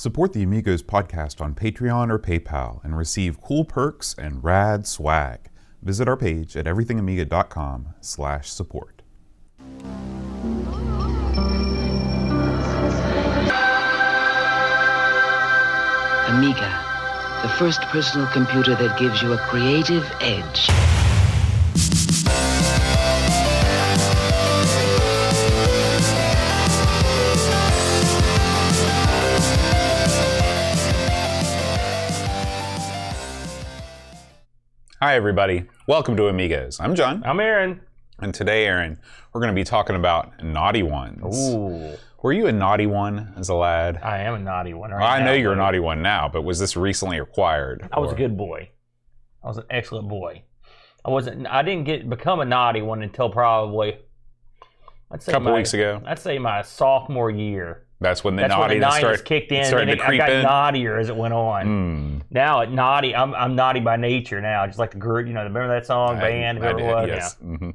Support the Amigos podcast on Patreon or PayPal and receive cool perks and rad swag. Visit our page at everythingamiga.com/support. Amiga, the first personal computer that gives you a creative edge. Hi everybody, welcome to Amigos. I'm John. I'm Aaron. And today, Aaron, we're going to be talking about naughty ones. Ooh. Were you a naughty one as a lad? I am a naughty one right Well, I now, know you're a buddy. naughty one now, but was this recently acquired? I was a good boy. I was an excellent boy. I didn't become a naughty one until probably, I'd say a couple weeks ago. I'd say my sophomore year. That's when the That's when the naughtiness naughtiness kicked in, started and to I creep got in. naughtier as it went on. Now I'm naughty by nature now, just like the group. Remember that song, band, whoever it was? Yes. Yeah. Mm-hmm.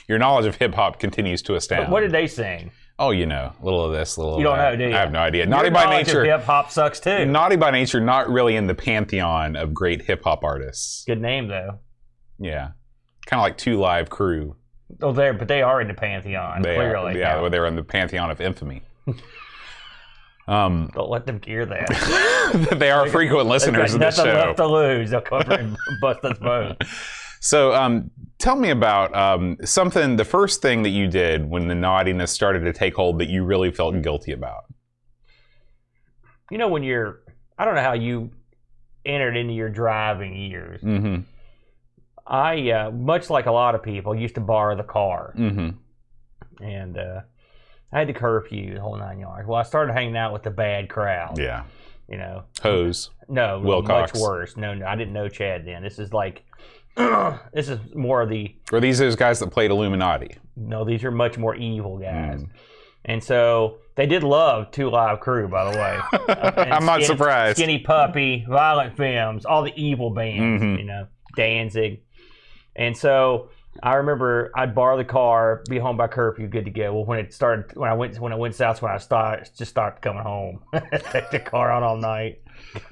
Your knowledge of hip hop continues to astound. But what did they sing? Oh, a little of this, a little You of don't that. know, do you? I have no idea. Your Naughty by knowledge nature. of hip hop sucks too. Naughty by nature, not really in the pantheon of great hip hop artists. Good name though. Yeah, kind of like Two Live Crew. Oh, but they are in the pantheon. Clearly, well, they're in the pantheon of infamy. Don't let them hear that. They are frequent listeners of the show. Nothing left to lose. They'll come and bust us both. So, tell me about the first thing that you did when the naughtiness started to take hold that you really felt guilty about. When I don't know how you entered into your driving years. Mm-hmm. I, much like a lot of people, used to borrow the car. Mm-hmm. And I had the curfew, the whole 9 yards. Well, I started hanging out with the bad crowd. Yeah. Hose. No, Wilcox. much worse. No, I didn't know Chad then. This is like, this is more of the... Were these those guys that played Illuminati? No, these are much more evil guys. And so they did love Two Live Crew, by the way. I'm not surprised. Skinny Puppy, Violent Femmes, all the evil bands, Danzig. And so I remember I'd borrow the car, be home by curfew, good to go. Well, when it went south, when I just started coming home. Take the car out all night,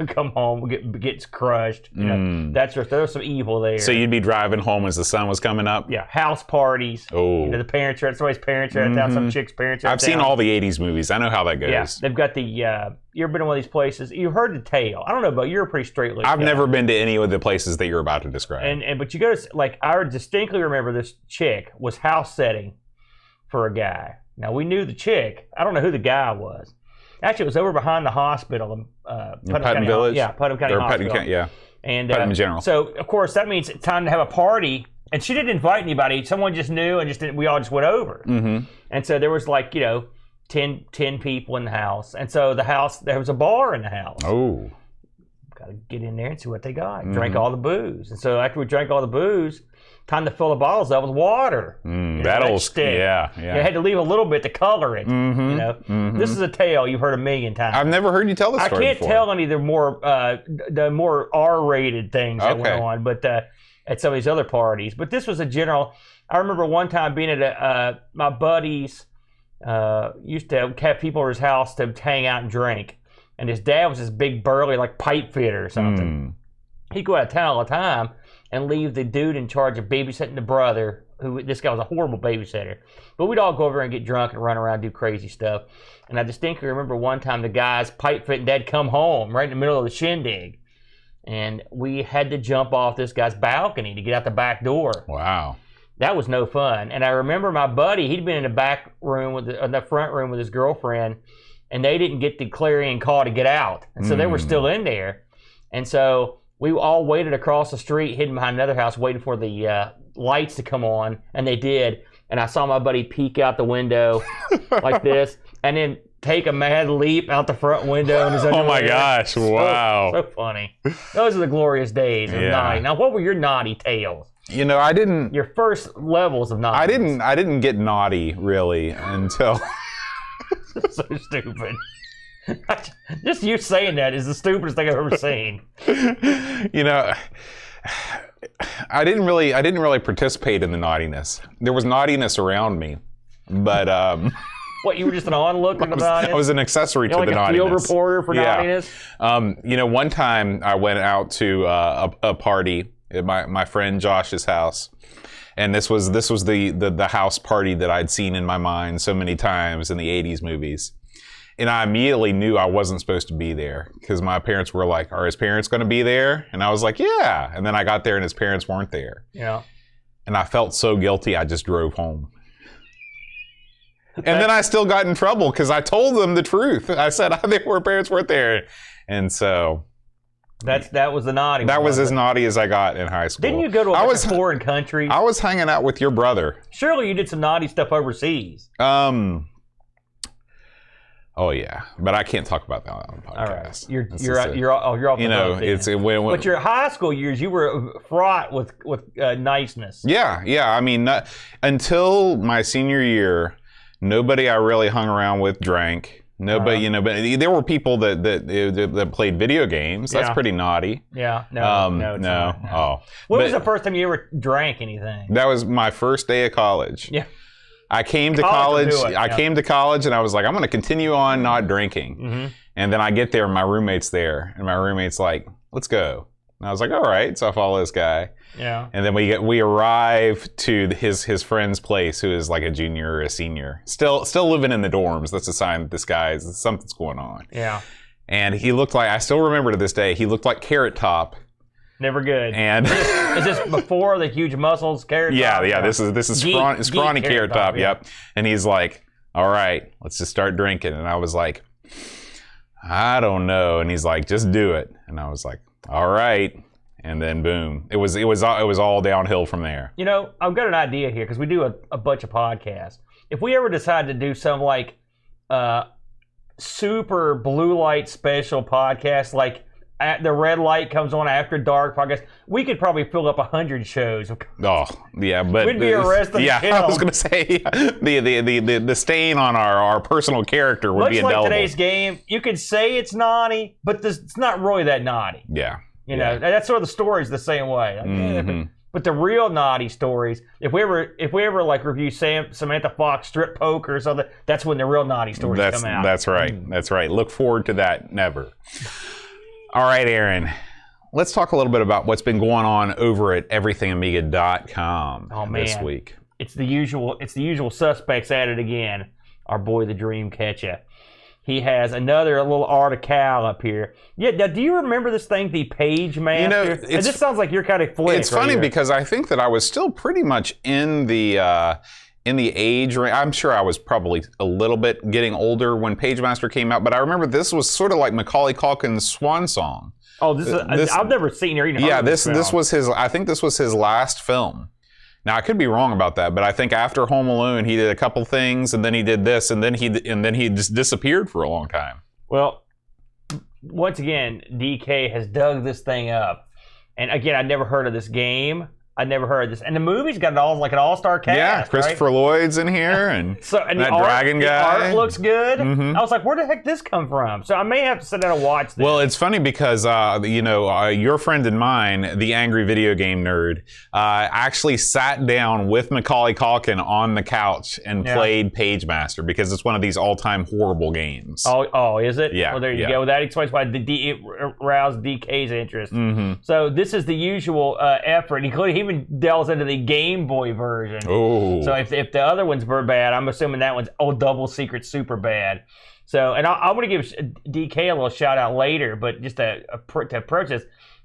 come home, gets crushed. There was some evil there. So you'd be driving home as the sun was coming up? Yeah, house parties. Oh. The parents are at somebody's parents are at town, some chick's parents are at I've seen all the 80s movies. I know how that goes. Yeah, they've got you ever been in one of these places? You heard the tale. I don't know, but you're a pretty straight-laced I've guy. never been to any of the places that you're about to describe. But you go to, I distinctly remember this chick was house setting for a guy. Now, we knew the chick. I don't know who the guy was. Actually, it was over behind the hospital in Putnam Village? Yeah, Putnam County Hospital. Yeah. And Putnam General. So, of course, that means it's time to have a party. And she didn't invite anybody. Someone just knew, and we all just went over. Mm-hmm. And so there was 10 people in the house. And so there was a bar in the house. Oh. Got to get in there and see what they got. Drank all the booze. And so after we drank all the booze, time to fill the bottles up with water. That'll stick. Yeah. You had to leave a little bit to color it. This is a tale you've heard a million times. I've never heard you tell this story before. Tell any of the more R-rated things that went on, but at some of these other parties. But this was a general. I remember one time being at my buddy's. Used to have people at his house to hang out and drink, and his dad was this big burly pipe fitter or something. He'd go out of town all the time and leave the dude in charge of babysitting the brother, this guy was a horrible babysitter. But we'd all go over and get drunk and run around and do crazy stuff. And I distinctly remember one time the guy's pipe fitting dad come home right in the middle of the shindig, and we had to jump off this guy's balcony to get out the back door. Wow. That was no fun. And I remember my buddy, he'd been in the back room the front room with his girlfriend, and they didn't get the clarion call to get out. And so they were still in there. And so we all waited across the street, hidden behind another house, waiting for the lights to come on, and they did. And I saw my buddy peek out the window like this, and then take a mad leap out the front window. In his oh my gosh, wow. So funny. Those are the glorious days of naughty. Now, what were your naughty tales? I didn't. Your first levels of naughty. I didn't get naughty really until. So stupid. Just you saying that is the stupidest thing I've ever seen. I didn't really participate in the naughtiness. There was naughtiness around me, but What, you were just an onlooker to the naughtiness? I was an accessory to like the a naughtiness. field reporter for naughtiness? One time I went out to a party at my friend Josh's house. And this was the house party that I'd seen in my mind so many times in the 80s movies. And I immediately knew I wasn't supposed to be there because my parents were like, are his parents going to be there? And I was like, yeah. And then I got there and his parents weren't there. Yeah. And I felt so guilty, I just drove home. And then I still got in trouble because I told them the truth. I said, parents weren't there. And so... That was the naughty That one, was as naughty as I got in high school. Didn't you go to a foreign country? I was hanging out with your brother. Surely you did some naughty stuff overseas. Oh yeah, but I can't talk about that on the podcast. All right, you're off the hook. But your high school years, you were fraught with niceness. Yeah. I mean, until my senior year, nobody I really hung around with drank. Nobody, but there were people that played video games. That's pretty naughty. Yeah, no. Oh, when was the first time you ever drank anything? That was my first day of college. Yeah, I came to college. I came to college, and I was like, I'm going to continue on not drinking. Mm-hmm. And then I get there, and my roommate's there, and my roommate's like, "Let's go." And I was like, "All right." So I follow this guy. Yeah. And then we arrive to his friend's place, who is like a junior or a senior, still living in the dorms. That's a sign that something's going on. Yeah. And he looked like, I still remember to this day, he looked like Carrot Top. Never good. And is this before the huge muscles, Carrot Top? Yeah. This is scrawny Carrot Top. Yep. And he's like, "All right, let's just start drinking." And I was like, "I don't know." And he's like, "Just do it." And I was like, "All right." And then boom, it was all downhill from there. I've got an idea here because we do a bunch of podcasts. If we ever decide to do some like super blue light special podcast, like the red light comes on after dark podcast, we could probably fill up 100 shows. Oh yeah, but we'd be arrested. Yeah, I was gonna say the stain on our personal character would be indelible. Much like today's game, you could say it's naughty, but it's not really that naughty. Yeah. That's sort of the story's the same way. Like, but the real naughty stories, if we ever like review Samantha Fox strip poker or something, that's when the real naughty stories come out. That's right. That's right. Look forward to that. Never. All right, Aaron. Let's talk a little bit about what's been going on over at everythingamiga.com this week. It's the usual suspects at it again. Our boy, the Dreamcatcher. He has another little article up here. Yeah, now do you remember this thing, the Page Master? This sounds like your kind of flick. It's funny because I think that I was still pretty much in the age range. I'm sure I was probably a little bit getting older when Page Master came out, but I remember this was sort of like Macaulay Culkin's swan song. Oh, I've never seen or even heard of this film. This was his. I think this was his last film. Now I could be wrong about that, but I think after Home Alone he did a couple things, and then he did this, and then he just disappeared for a long time. Well, once again, DK has dug this thing up, and again, I'd never heard of this game. I'd never heard of this, and the movie's got like an all-star cast. Yeah, Christopher Lloyd's in here, and that dragon guy. The art looks good. Mm-hmm. I was like, where the heck did this come from? So I may have to sit down and watch this. Well, it's funny because your friend and mine, the angry video game nerd, actually sat down with Macaulay Culkin on the couch and played Page Master because it's one of these all-time horrible games. Oh, is it? Yeah. Well, there you go. That explains why it roused DK's interest. Mm-hmm. So this is the usual effort, including he even delves into the Game Boy version. Oh. So if the other ones were bad, I'm assuming that one's double secret super bad. So, and I want to give DK a little shout out later, but just to approach this,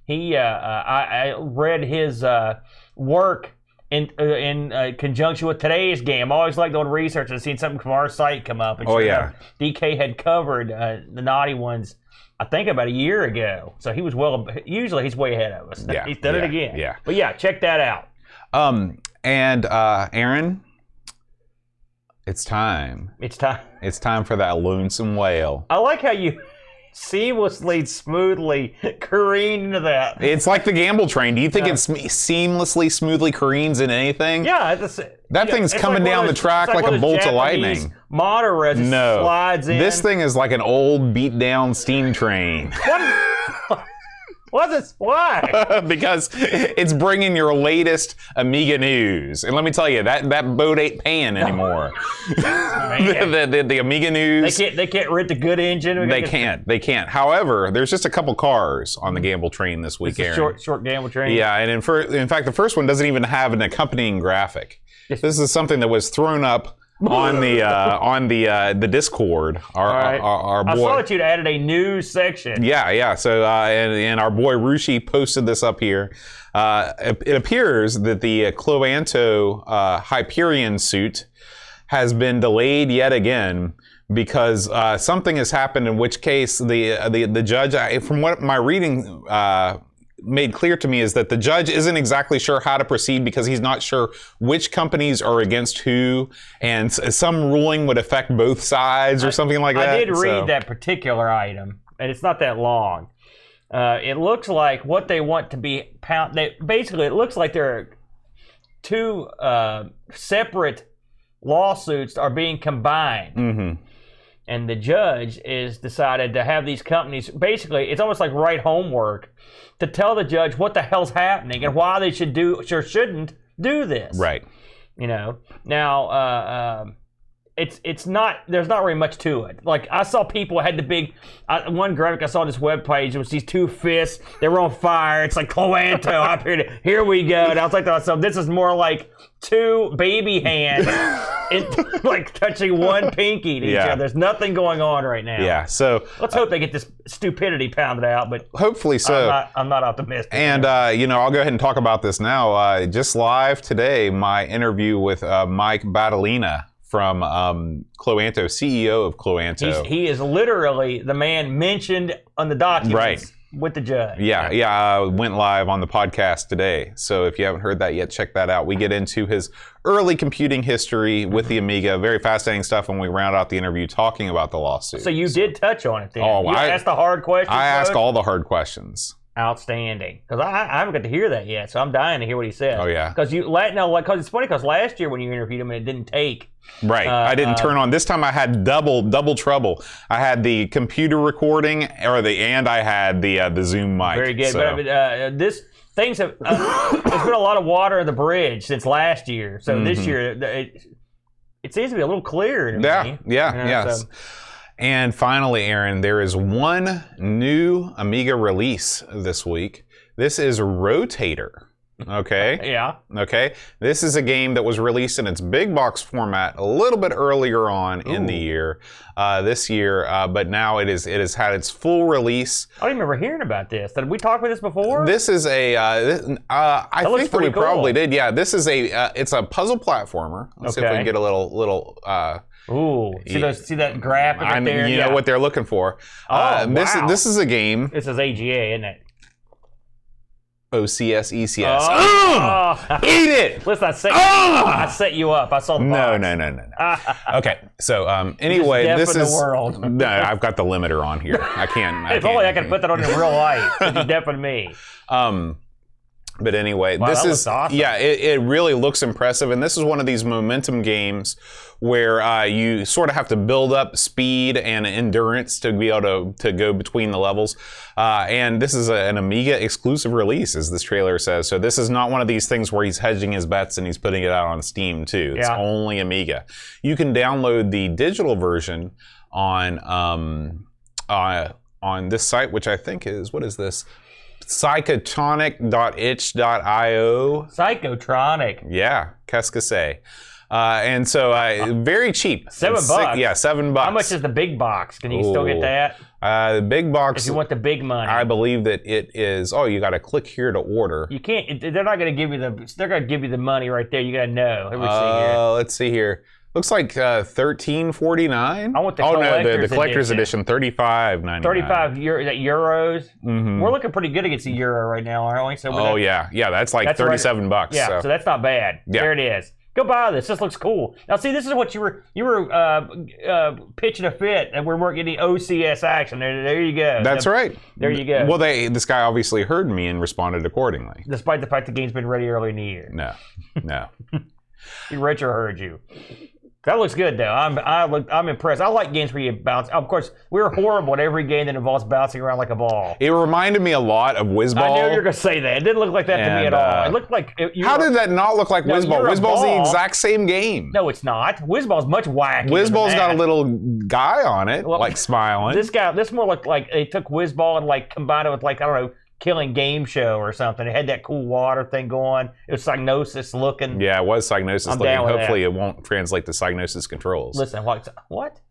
I read his work in conjunction with today's game. I always like doing research and seeing something from our site come up. And DK had covered the naughty ones, I think about a year ago. So he was usually he's way ahead of us. Yeah, he's done it again. Yeah. But yeah, check that out. And Aaron, it's time. It's time. It's time for that lonesome whale. I like how you seamlessly, smoothly careen into that. It's like the gamble train. Do you think it seamlessly, smoothly careens in anything? Yeah. That thing's coming down the track like a bolt of lightning. Monorail slides in. This thing is like an old, beat-down steam train. What's this? Why? Because it's bringing your latest Amiga news. And let me tell you, that boat ain't paying anymore. the Amiga news. They can't rent the good engine. They can't. However, there's just a couple cars on the gamble train this week, Aaron. Short gamble train. Yeah, and in fact, the first one doesn't even have an accompanying graphic. This is something that was thrown up on the Discord. Our boy. I saw that you'd added a news section. Yeah. So and our boy Rushi posted this up here. It appears that the Cloanto Hyperion suit has been delayed yet again because something has happened. In which case, the judge, from what my reading made clear to me, is that the judge isn't exactly sure how to proceed because he's not sure which companies are against who, and some ruling would affect both sides or something like that. I did read that particular item, and it's not that long. It looks like what they want to be basically, it looks like there are two separate lawsuits are being combined. Mm-hmm. And the judge is decided to have these companies, basically, it's almost like write homework to tell the judge what the hell's happening and why they should do or shouldn't do this. Right. You know, now it's not. There's not really much to it. Like I saw people had the big one graphic. I saw on this webpage. It was these two fists. They were on fire. It's like Cloanto up here. Here we go. And I was like, so this is more like two baby hands, like touching one pinky to each other. There's nothing going on right now. Yeah. So let's hope they get this stupidity pounded out. But hopefully so. I'm not optimistic. And I'll go ahead and talk about this now. Just live today, my interview with Mike Battolina from Cloanto, CEO of Cloanto. He is literally the man mentioned on the documents with the judge. Yeah, went live on the podcast today. So if you haven't heard that yet, check that out. We get into his early computing history with the Amiga. Very fascinating stuff when we round out the interview talking about the lawsuit. So you did touch on it then. Oh, you asked the hard questions. I asked all the hard questions. Outstanding. Because I haven't got to hear that yet, so I'm dying to hear what he said. Oh, yeah. Because it's funny because last year when you interviewed him, it didn't take. Right. I didn't turn on. This time I had double trouble. I had the computer recording, and I had the Zoom mic. Very good. So. But things have. There's been a lot of water in the bridge since last year. So this year, it seems to be a little clearer to me. Yes. So. And finally, Aaron, there is one new Amiga release this week. This is Rotator. Okay? Yeah. Okay? This is a game that was released in its big box format a little bit earlier on in the year, this year, but now it has had its full release. I don't remember hearing about this. Did we talk about this before? This is a, I think that we probably did. Yeah, this is it's a puzzle platformer. Let's see if we can get a little ooh, see that graphic right there? You know what they're looking for. Wow. This is a game. This is AGA, isn't it? OCS, ECS. Eat it! Listen, I set you up. I saw the box. No. Okay, so anyway, this is... world. No, I've got the limiter on here. I can't... If only I could put that on in real life. It's deafened me. But anyway, wow, this is awesome. Yeah, it really looks impressive, and this is one of these momentum games where you sort of have to build up speed and endurance to be able to go between the levels. And this is an Amiga exclusive release, as this trailer says. So this is not one of these things where he's hedging his bets and he's putting it out on Steam too. It's only Amiga. You can download the digital version on this site, which I think is, what is this? Psychotronic.itch.io. Psychotronic. Yeah, qu'est-ce que c'est? And so very cheap. $7. Yeah, $7. How much is the big box? Can you still get that? The big box. If you want the big money. I believe that it is. Oh, you got to click here to order. You can't. They're not going to give you the. They're going to give you the money right there. You got to know. Let's see here. Looks like $13.49. I want the collector's the collector's edition, $35.99. 35 euros. Mm-hmm. We're looking pretty good against the euro right now, aren't we? So yeah, that's like $37 bucks. Yeah, so that's not bad. Yeah. There it is. Go buy this. This looks cool. Now, see, this is what you were pitching a fit, and we weren't getting OCS action. There you go. That's right. There you go. Well, this guy obviously heard me and responded accordingly. Despite the fact the game's been ready early in the year. No. He retro heard you. That looks good, though. I'm impressed. I like games where you bounce. Of course, we're horrible at every game that involves bouncing around like a ball. It reminded me a lot of Whizball. I knew you were going to say that. It didn't look like that to me at all. It looked like... How did that not look like Whizball? Whizball's the exact same game. No, it's not. Whizball's much wacky. Whizball's got a little guy on it, like smiling. This more looked like they took Whizball and like combined it with like, I don't know, Killing Game Show or something. It had that cool water thing going. It was Psygnosis looking. Yeah, it was Psygnosis I'm looking. down with Hopefully that. it won't translate to Psygnosis controls. Listen, what?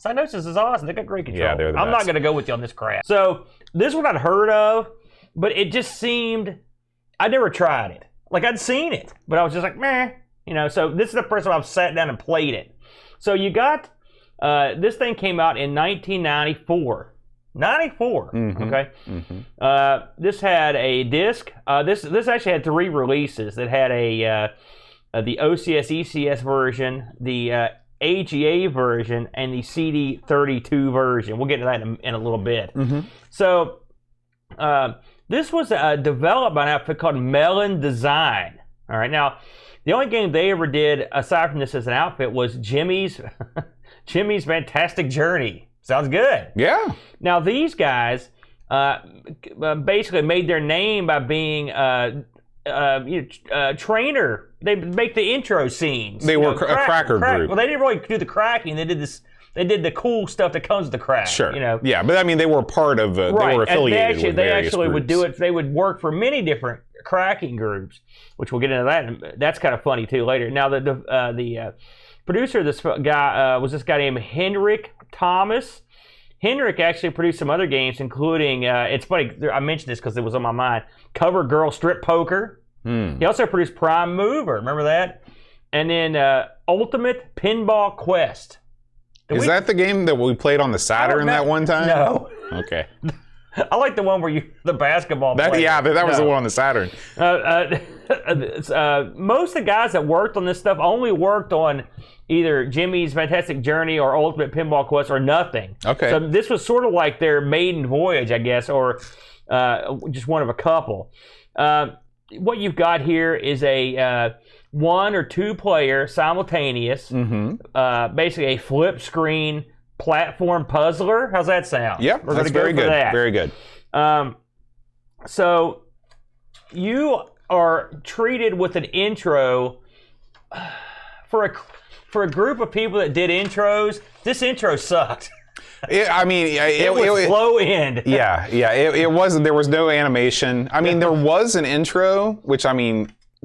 Psygnosis is awesome. They got great control. Yeah, they're the I'm not best. going to go with you on this crap. So this one I'd heard of, but it just seemed, I never tried it. Like I'd seen it, but I was just like, meh. You know, so this is the first time I've sat down and played it. So you got, this thing came out in 1994. 94. Okay. This had a disc. This actually had 3 releases. That had the OCS ECS version, the AGA version, and the CD32 version. We'll get to that in a little bit. So this was developed by an outfit called Melon Dezign. All right. Now, the only game they ever did aside from this as an outfit was Jimmy's Fantastic Journey. Sounds good. Yeah. Now, these guys basically made their name by being trainer. They make the intro scenes. They were a cracker group. Well, they didn't really do the cracking. They did this. They did the cool stuff that comes with the crack. Sure. You know. Yeah, but I mean, they were part of. They were affiliated with they various actually would groups. do it. They would work for many different cracking groups, which we'll get into that. And that's kind of funny too later. Now, the producer of this guy was this guy named Henrik Thomas. Henrik actually produced some other games, including, it's funny, I mentioned this because it was on my mind, Cover Girl Strip Poker. He also produced Prime Mover, remember that? And then Ultimate Pinball Quest. Is that the game that we played on the Saturn that one time? No. Okay. I like the one where the basketball player. Yeah, that was the one on the Saturn. Most of the guys that worked on this stuff only worked on either Jimmy's Fantastic Journey or Ultimate Pinball Quest or nothing. Okay. So this was sort of like their maiden voyage, I guess, or just one of a couple. What you've got here is a 1 or 2 player simultaneous, basically a flip screen platform puzzler. How's that sound? Yeah, that's very good. Very good. So you are treated with an intro for a group of people that did intros. This intro sucked. It was slow end. Yeah. It wasn't. There was no animation. I mean, there was an intro, which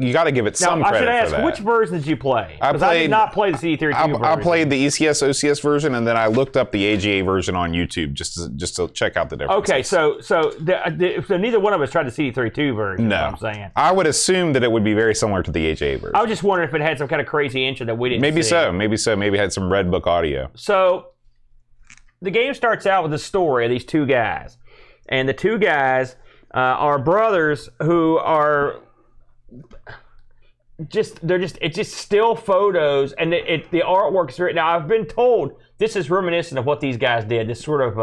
you got to give it some credit for that. I should ask, which version did you play? Because I did not play the CD32 version. I played the ECS OCS version, and then I looked up the AGA version on YouTube just to check out the differences. Okay, so neither one of us tried the CD32 version. No, is what I'm saying. I would assume that it would be very similar to the AGA version. I was just wondering if it had some kind of crazy intro that we didn't Maybe see. so. Maybe it had some Red Book audio. So the game starts out with the story of these 2 guys, and the 2 guys are brothers who are. It's just still photos, and the artwork's written. Now, I've been told this is reminiscent of what these guys did, this sort of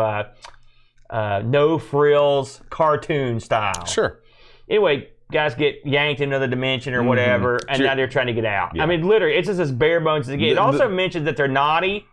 no frills cartoon style. Sure. Anyway, guys get yanked into another dimension or whatever, and now they're trying to get out. Yeah. I mean, literally, it's just as bare bones as it gets. It also mentions that they're naughty.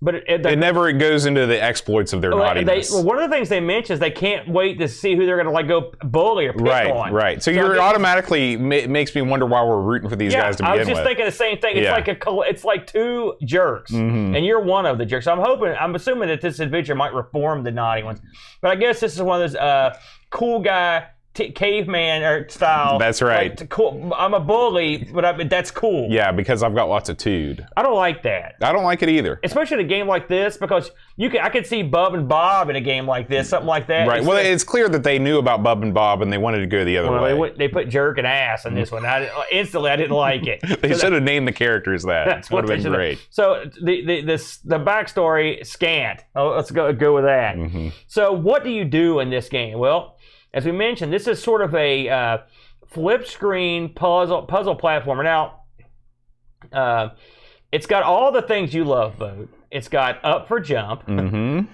But it never goes into the exploits of their naughtiness. One of the things they mention is they can't wait to see who they're going to go bully or pick on. Right. So you're automatically makes me wonder why we're rooting for these guys to begin with. I was just thinking the same thing. It's like 2 jerks, and you're one of the jerks. So I'm assuming that this adventure might reform the naughty ones. But I guess this is one of those cool guy. Caveman or style. That's right. Like, cool. I'm a bully, but that's cool. Yeah, because I've got lots of tude. I don't like that. I don't like it either. Especially in a game like this, because I could see Bub and Bob in a game like this, something like that. Right. Well, it's clear that they knew about Bub and Bob, and they wanted to go the other way. They put jerk and ass in this one. Instantly, I didn't like it. They should have named the characters that. That would have been great. So the backstory scant. Let's go with that. So what do you do in this game? Well, as we mentioned, this is sort of a flip screen puzzle platformer. Now, it's got all the things you love, Bo. It's got up for jump. I'm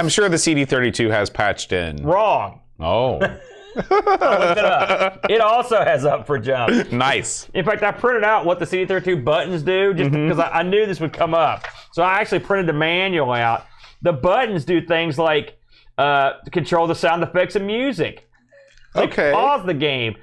sure the CD32 has patched in. Wrong. Oh. I looked it up. It also has up for jump. Nice. In fact, I printed out what the CD32 buttons do just because I knew this would come up. So I actually printed the manual out. The buttons do things like control the sound effects and music. They pause the game.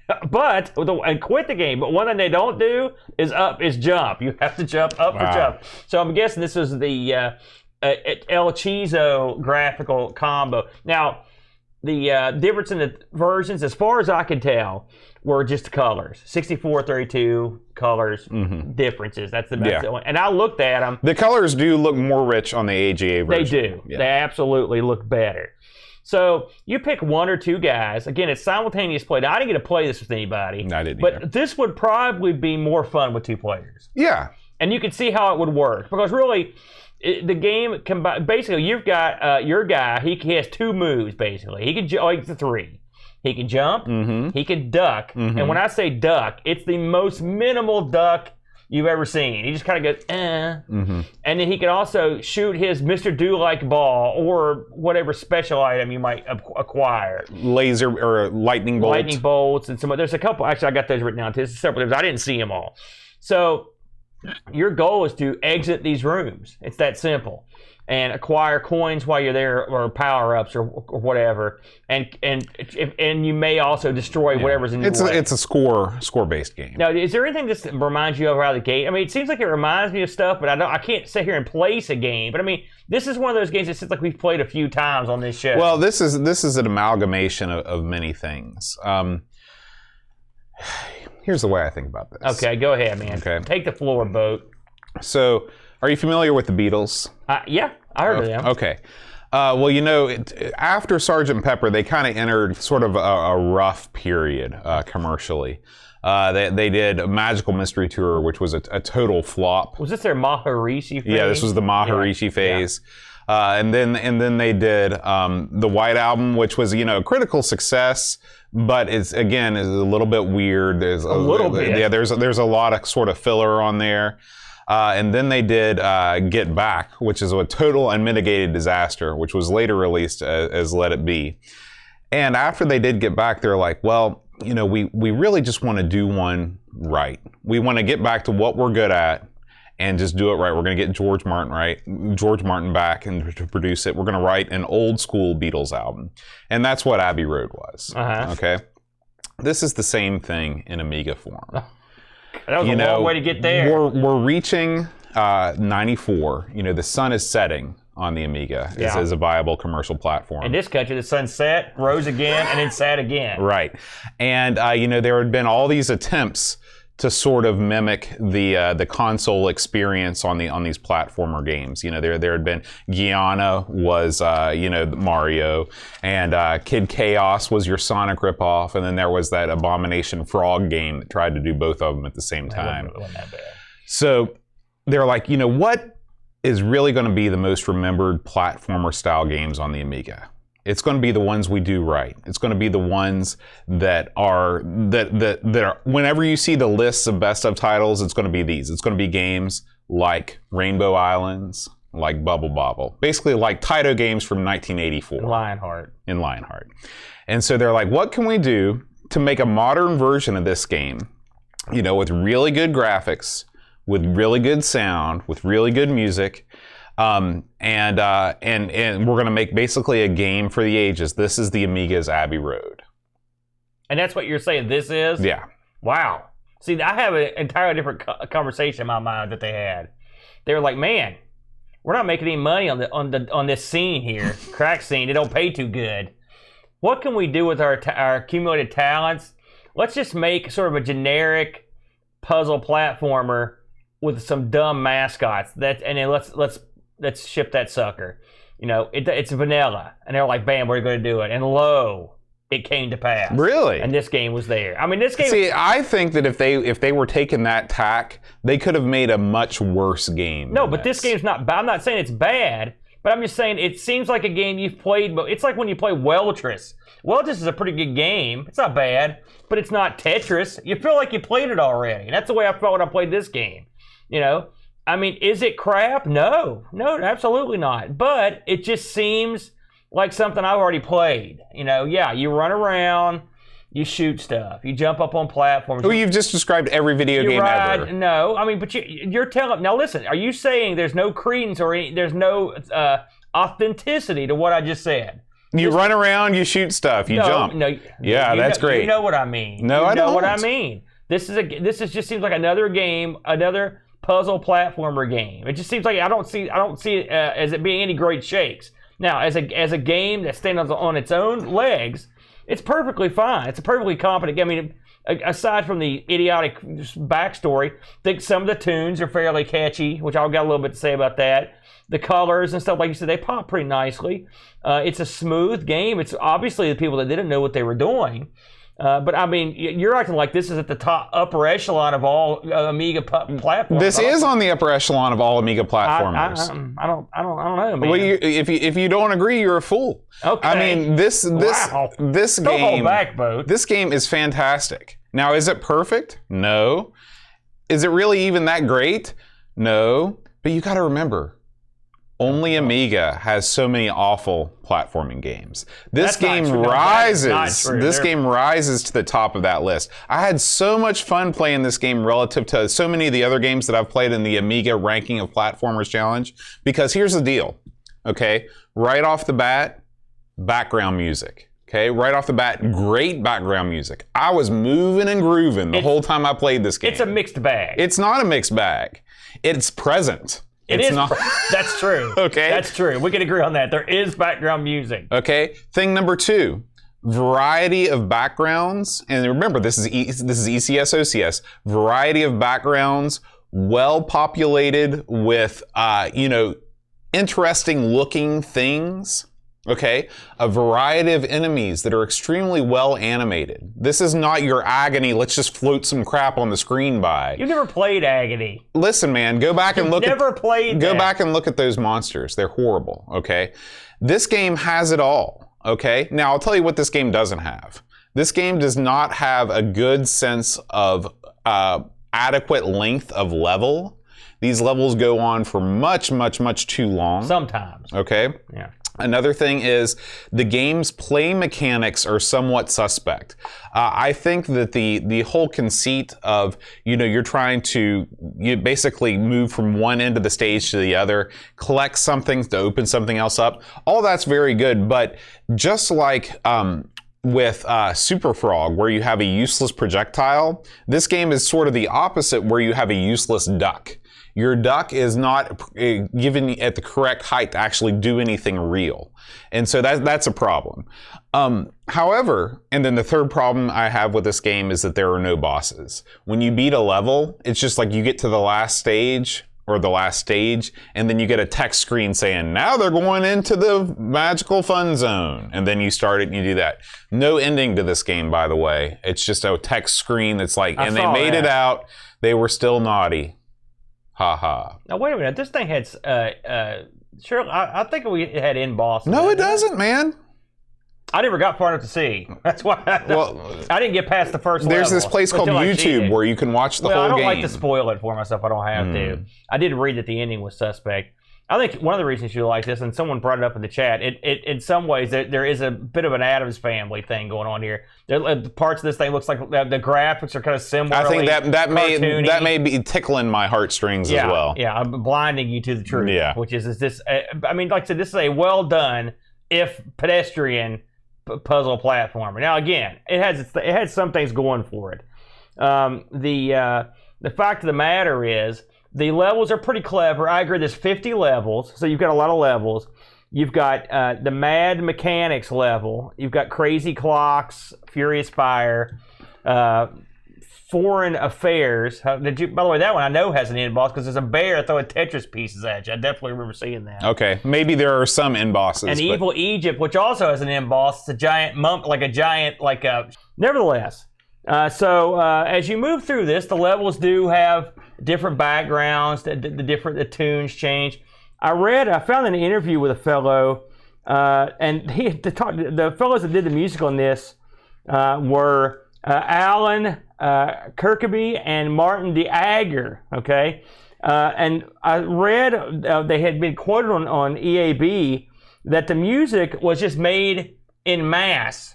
And quit the game. But one thing they don't do is jump. You have to jump up for jump. So I'm guessing this was the El Chizo graphical combo. Now, the difference in the versions, as far as I can tell, were just colors. 64, 32 colors differences. That's the best one. And I looked at them. The colors do look more rich on the AGA version. They do. Yeah. They absolutely look better. So you pick one or two guys. Again, it's simultaneous play. Now, I didn't get to play this with anybody. I didn't But either. this would probably be more fun with two players. Yeah. And you can see how it would work. Because really, the game, basically, you've got your guy. He has two moves, basically. He can it's three. He can jump. He can duck. And when I say duck, it's the most minimal duck you've ever seen. He just kind of goes, And then he can also shoot his Mr. Do-like ball or whatever special item you might acquire. Laser or lightning bolts. Lightning bolts and some. There's a couple. Actually, I got those written down too. There's several. I didn't see them all. So your goal is to exit these rooms. It's that simple. And acquire coins while you're there, or power-ups, or whatever, and you may also destroy whatever's in your way. It's a score-based game. Now, is there anything that reminds you of out of the gate? I mean, it seems like it reminds me of stuff, but I can't sit here and place a game. But I mean, this is one of those games that seems like we've played a few times on this show. Well, this is an amalgamation of many things. Here's the way I think about this. Okay, go ahead, man. Okay. Take the floor, Boat. So, are you familiar with the Beatles? Yeah, I heard of them. Okay. Well, after Sgt. Pepper, they kind of entered sort of a rough period commercially. They did a Magical Mystery Tour, which was a total flop. Was this their Maharishi phase? Yeah, this was the Maharishi phase. Yeah. And then they did the White Album, which was a critical success, but it's a little bit weird. There's a little bit. Yeah, there's a lot of sort of filler on there. And then they did Get Back, which is a total unmitigated disaster, which was later released as Let It Be. And after they did Get Back, they're like, well, we really just want to do one right. We want to get back to what we're good at and just do it right. We're going to get George Martin back and to produce it. We're going to write an old school Beatles album. And that's what Abbey Road was. Okay. This is the same thing in Amiga form. That was a long way to get there. We're reaching 94. The sun is setting on the Amiga as a viable commercial platform. In this country, the sun set, rose again, and then set again. Right. And, there had been all these attempts to sort of mimic the console experience on these platformer games. There had been Guyana was Mario, and Kid Chaos was your Sonic ripoff, and then there was that Abomination Frog game that tried to do both of them at the same time. It wasn't that bad. So they're like, what is really going to be the most remembered platformer style games on the Amiga? It's going to be the ones we do right. It's going to be the ones that are whenever you see the lists of best of titles, it's going to be these. It's going to be games like Rainbow Islands, like Bubble Bobble, basically like Taito games from 1984. In Lionheart. And so they're like, what can we do to make a modern version of this game, with really good graphics, with really good sound, with really good music, and we're going to make basically a game for the ages. This is the Amiga's Abbey Road. And that's what you're saying this is? Yeah. Wow. See, I have an entirely different conversation in my mind that they had. They were like, man, we're not making any money on this scene here, crack scene. It don't pay too good. What can we do with our accumulated talents? Let's just make sort of a generic puzzle platformer with some dumb mascots. And then let's ship that sucker. It's vanilla. And they're like, bam, we're going to do it. And lo, it came to pass. Really? And this game was there. I mean, this game... See, I think that if they were taking that tack, they could have made a much worse game. No, but this game's not bad. I'm not saying it's bad, but I'm just saying it seems like a game you've played, but it's like when you play Weltris. Weltris is a pretty good game. It's not bad, but it's not Tetris. You feel like you played it already. And that's the way I felt when I played this game. I mean, is it crap? No, absolutely not. But it just seems like something I've already played. You know, yeah, you run around, you shoot stuff, you jump up on platforms. Well, you've just described every video game ever. No, I mean, but you're telling. Now listen, are you saying there's no credence or there's no authenticity to what I just said? You run around, you shoot stuff, you jump. No, yeah, that's great. You know what I mean. No, I don't. You know what I mean. This just seems like another game, another puzzle platformer game. It just seems like I don't see it as it being any great shakes. Now, as a game that stands on its own legs, it's perfectly fine. It's a perfectly competent game. I mean, aside from the idiotic backstory, I think some of the tunes are fairly catchy, which I've got a little bit to say about that. The colors and stuff, like you said, they pop pretty nicely. It's a smooth game. It's obviously the people that didn't know what they were doing. But I mean, you're acting like this is at the top upper echelon of all Amiga platforms. This is on the upper echelon of all Amiga platformers. I don't know, man. Well, if you don't agree, you're a fool. Okay. I mean, this Don't hold back, Boat. This game is fantastic. Now, is it perfect? No. Is it really even that great? No. But you got to remember, only Amiga has so many awful platforming games. This game rises. This game rises to the top of that list. I had so much fun playing this game relative to so many of the other games that I've played in the Amiga Ranking of Platformers Challenge. Because here's the deal, okay? Right off the bat, background music. Okay, right off the bat, great background music. I was moving and grooving the whole time I played this game. It's a mixed bag. It's not a mixed bag. It's present. It's not. That's true. Okay. That's true. We can agree on that. There is background music. Okay. Thing number 2, variety of backgrounds. And remember, this is ECS, OCS. Variety of backgrounds, well populated with, interesting looking things. Okay, a variety of enemies that are extremely well animated. This is not your Agony, let's just float some crap on the screen by. You never played Agony. Listen, man, go back and look Go back and look at those monsters. They're horrible, okay? This game has it all, okay? Now, I'll tell you what this game doesn't have. This game does not have a good sense of adequate length of level. These levels go on for much, much, much too long. Sometimes. Okay? Yeah. Another thing is the game's play mechanics are somewhat suspect. I think that the whole conceit of, you're trying to basically move from one end of the stage to the other, collect something to open something else up, all that's very good, but just like with Super Frog, where you have a useless projectile, this game is sort of the opposite, where you have a useless duck. Your duck is not given at the correct height to actually do anything real. And so that's a problem. However, and then the third problem I have with this game is that there are no bosses. When you beat a level, it's just like you get to the last stage, and then you get a text screen saying, now they're going into the magical fun zone. And then you start it and you do that. No ending to this game, by the way. It's just a text screen that's like, and they made it out, they were still naughty. Ha ha. Now wait a minute. This thing had sure. I think it had end bosses. No, it doesn't, man. I never got far enough to see. That's why. I didn't get past the first level. There's this place called YouTube where you can watch the whole game. I don't like to spoil it for myself. I don't have to. I did read that the ending was suspect. I think one of the reasons you like this, and someone brought it up in the chat, it in some ways there is a bit of an Addams Family thing going on here. Parts of this thing looks like the graphics are kind of similar. I think that may be tickling my heartstrings as well. Yeah, I'm blinding you to the truth. Yeah. Which is this? I mean, like I said, this is a well done, if pedestrian, puzzle platformer. Now again, it has some things going for it. The fact of the matter is, the levels are pretty clever. I agree, there's 50 levels, so you've got a lot of levels. You've got the Mad Mechanics level. You've got Crazy Clocks, Furious Fire, Foreign Affairs. By the way, that one I know has an end boss because there's a bear throwing Tetris pieces at you. I definitely remember seeing that. Okay, maybe there are some end bosses. And Evil Egypt, which also has an end boss. It's a giant Nevertheless, so as you move through this, the levels do have different backgrounds, the tunes change. I found an interview with a fellow, and the fellows that did the music on this were Alan Kirkby and Martin DeAgger, okay? And I read they had been quoted on EAB that the music was just made in mass.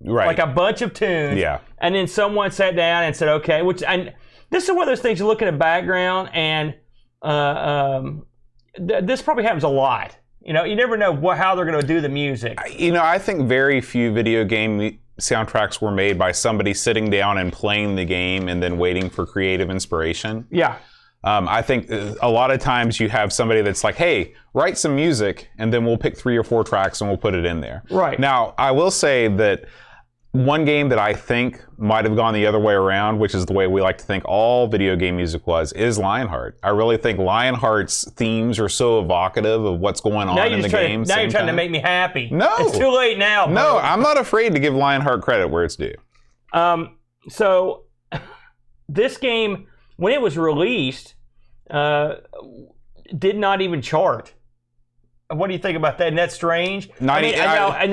Right. Like a bunch of tunes. Yeah. And then someone sat down and said, okay, and this is one of those things you look at a background and this probably happens a lot. You know, you never know how they're going to do the music. You know, I think very few video game soundtracks were made by somebody sitting down and playing the game and then waiting for creative inspiration. Yeah. I think a lot of times you have somebody that's like, hey, write some music, and then we'll pick 3 or 4 tracks and we'll put it in there. Right. Now, I will say that one game that I think might have gone the other way around, which is the way we like to think all video game music was, is Lionheart. I really think Lionheart's themes are so evocative of what's going on in the game. Now you're trying to make me happy. No. It's too late now, bro. No, I'm not afraid to give Lionheart credit where it's due. So, this game, when it was released, did not even chart. What do you think about that? Isn't that strange? Now,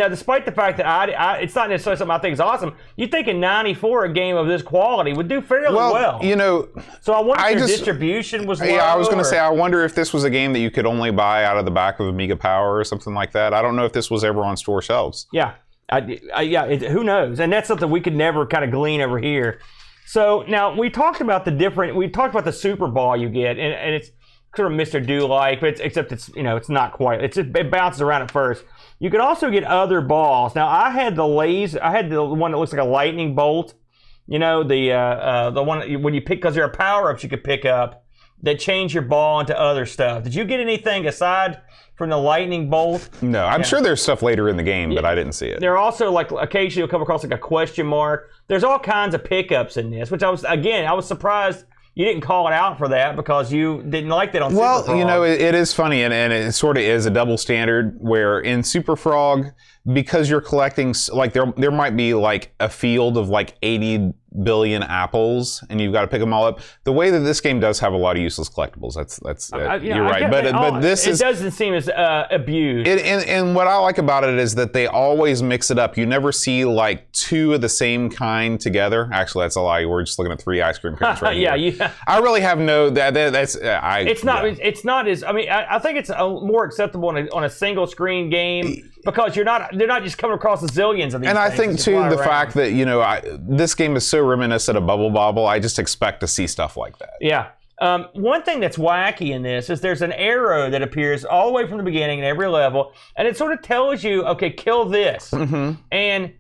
despite the fact that it's not necessarily something I think is awesome, you'd think in '94 a game of this quality would do fairly well. You know, so I wonder if your distribution was low. Yeah, I was going to say, I wonder if this was a game that you could only buy out of the back of Amiga Power or something like that. I don't know if this was ever on store shelves. Yeah, who knows? And that's something we could never kind of glean over here. So now we talked about the Super Ball you get, and it's sort of Mr. Do-like, but except it's not quite. It bounces around at first. You could also get other balls. Now I had the one that looks like a lightning bolt. You know, the one when you pick, because there are power-ups you could pick up that change your ball into other stuff. Did you get anything aside from the lightning bolt? No, I'm sure there's stuff later in the game, but I didn't see it. There are also, like, occasionally you'll come across like a question mark. There's all kinds of pickups in this, which I was surprised you didn't call it out for that because you didn't like that on Super Frog. Well, you know, it is funny, and it sort of is a double standard where in Super Frog, because you're collecting, like, there might be like a field of like 80 billion apples, and you've got to pick them all up. The way that this game does have a lot of useless collectibles, you're right. But this doesn't seem as abused. And what I like about it is that they always mix it up. You never see like 2 of the same kind together. Actually, that's a lie. We're just looking at 3 ice cream cones right here. I really have no. It's not as. I mean, I think it's more acceptable on a single screen game because they're not just coming across a zillions of these. And I think too the fact that this game is so reminiscent of Bubble Bobble. I just expect to see stuff like that. Yeah. One thing that's wacky in this is there's an arrow that appears all the way from the beginning in every level, and it sort of tells you, okay, kill this. Mm-hmm. And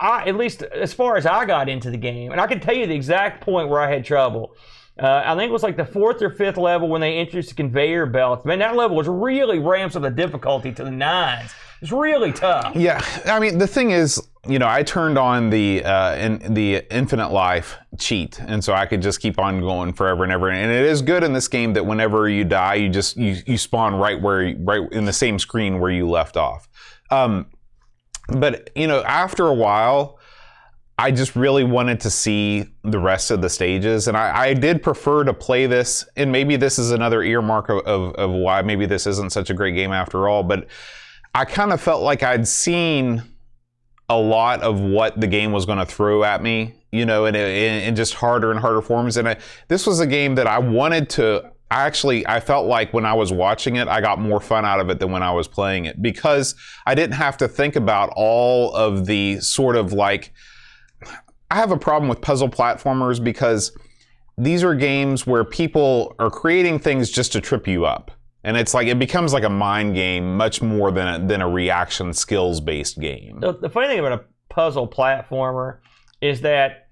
at least as far as I got into the game, and I can tell you the exact point where I had trouble. I think it was like the 4th or 5th level when they introduced the conveyor belts. Man, that level was really ramps up the difficulty to the 9s. It's really tough. Yeah, I mean, the thing is, I turned on the infinite life cheat, and so I could just keep on going forever and ever. And it is good in this game that whenever you die, you spawn right in the same screen where you left off. But after a while, I just really wanted to see the rest of the stages, and I did prefer to play this. And maybe this is another earmark of why maybe this isn't such a great game after all. But I kind of felt like I'd seen a lot of what the game was going to throw at me, in just harder and harder forms. And this was a game that I wanted to. I felt like when I was watching it, I got more fun out of it than when I was playing it, because I didn't have to think about all of the sort of like. I have a problem with puzzle platformers because these are games where people are creating things just to trip you up. And it's like, it becomes like a mind game much more than a reaction skills-based game. The funny thing about a puzzle platformer is that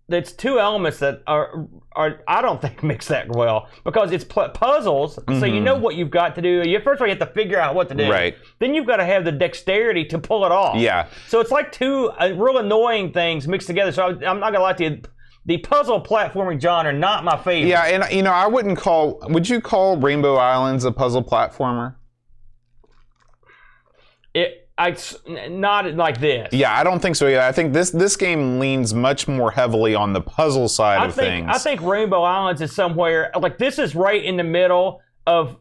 it's 2 elements that are I don't think mix that well, because it's puzzles, so you know what you've got to do. First of all, you have to figure out what to do. Right. Then you've got to have the dexterity to pull it off. Yeah. So it's like 2 real annoying things mixed together. So I'm not gonna lie to you. The puzzle platforming genre, not my favorite. Yeah, and I wouldn't call. Would you call Rainbow Islands a puzzle platformer? Not like this. Yeah, I don't think so. Yeah, I think this game leans much more heavily on the puzzle side of things. I think Rainbow Islands is somewhere like this is right in the middle of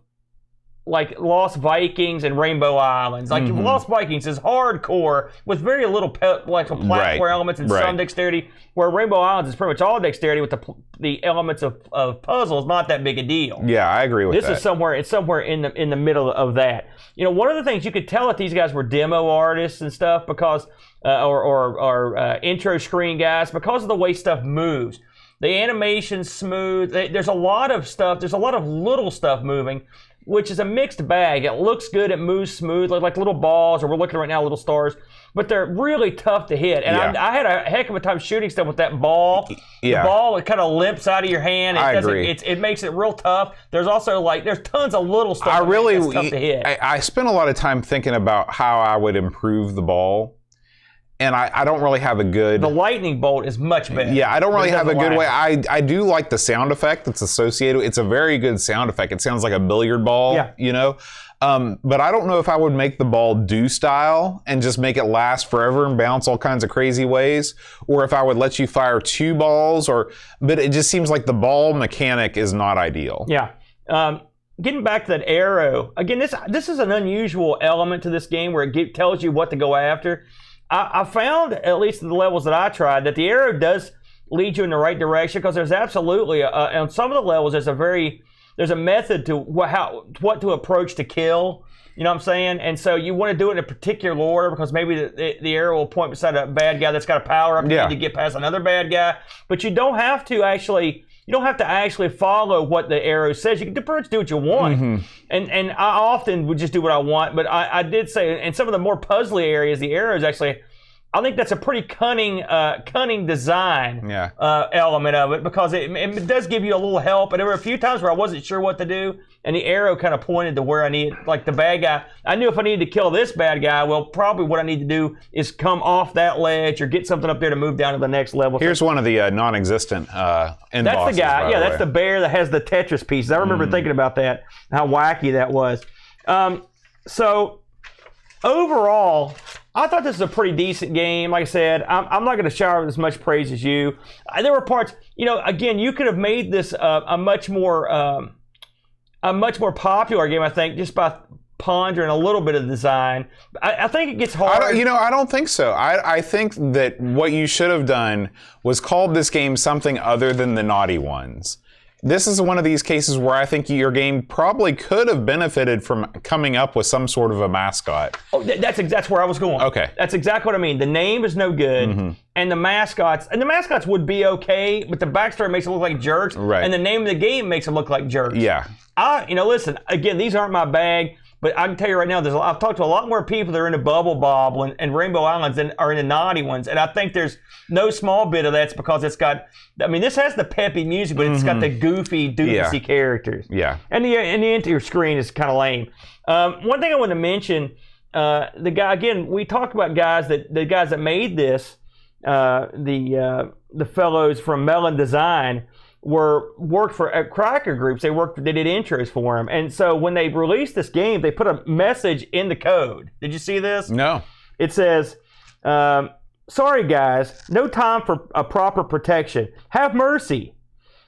like Lost Vikings and Rainbow Islands. Like Lost Vikings is hardcore with very little platform elements and some dexterity, where Rainbow Islands is pretty much all dexterity with the elements of puzzles, not that big a deal. Yeah, I agree with that. This is somewhere in the middle of that. You know, one of the things you could tell that these guys were demo artists and stuff because or intro screen guys because of the way stuff moves. The animation's smooth. There's a lot of stuff. There's a lot of little stuff moving, which is a mixed bag. It looks good. It moves smoothly, like little balls, or we're looking right now, little stars. But they're really tough to hit. And I had a heck of a time shooting stuff with that ball. Yeah. The ball, it kind of limps out of your hand. I agree. It makes it real tough. There's also there's tons of little stuff that's tough to hit. I spent a lot of time thinking about how I would improve the ball. And I don't really have a good... The lightning bolt is much better. Yeah, I don't really have a good way. I do like the sound effect that's associated. It's a very good sound effect. It sounds like a billiard ball, you know? But I don't know if I would make the ball do style and just make it last forever and bounce all kinds of crazy ways, or if I would let you fire 2 balls, but it just seems like the ball mechanic is not ideal. Yeah. Getting back to that arrow, again, this is an unusual element to this game where it tells you what to go after. I found, at least in the levels that I tried, that the arrow does lead you in the right direction, because there's absolutely, on some of the levels, there's a method to what to approach to kill. You know what I'm saying? And so you want to do it in a particular order, because maybe the arrow will point beside a bad guy that's got a power up to get past another bad guy. But you don't have to actually follow what the arrow says. You can pretty much do what you want. And I often would just do what I want. But I did say, in some of the more puzzly areas, the arrows actually, I think that's a pretty cunning design element of it, because it does give you a little help. And there were a few times where I wasn't sure what to do, and the arrow kind of pointed to where I needed, like the bad guy. I knew if I needed to kill this bad guy, well, probably what I need to do is come off that ledge or get something up there to move down to the next level. Here's one of the non-existent end That's bosses, the guy. Yeah, that's the bear that has the Tetris pieces. I remember thinking about that, how wacky that was. So overall, I thought this was a pretty decent game. Like I said, I'm not going to shower with as much praise as you. There were parts, again, you could have made this a much more popular game, I think, just by pondering a little bit of design. I think it gets hard. I don't think so. I think that what you should have done was called this game something other than the Naughty Ones. This is one of these cases where I think your game probably could have benefited from coming up with some sort of a mascot. Oh, that's where I was going. Okay. That's exactly what I mean. The name is no good, and the mascots would be okay, but the backstory makes them look like jerks, and the name of the game makes them look like jerks. Yeah. Listen, again, these aren't my bag. But I can tell you right now, I've talked to a lot more people that are into Bubble Bobble and Rainbow Islands than are into Naughty Ones. And I think there's no small bit of that's because it's got, this has the peppy music, but it's got the goofy, doofusy characters. Yeah. And the interior screen is kind of lame. One thing I want to mention, the guy, again, we talked about the guys that made this, the fellows from Melon Dezign, worked for Cracker Groups. They did intros for him. And so when they released this game, they put a message in the code. Did you see this? No. It says, sorry guys, no time for a proper protection. Have mercy.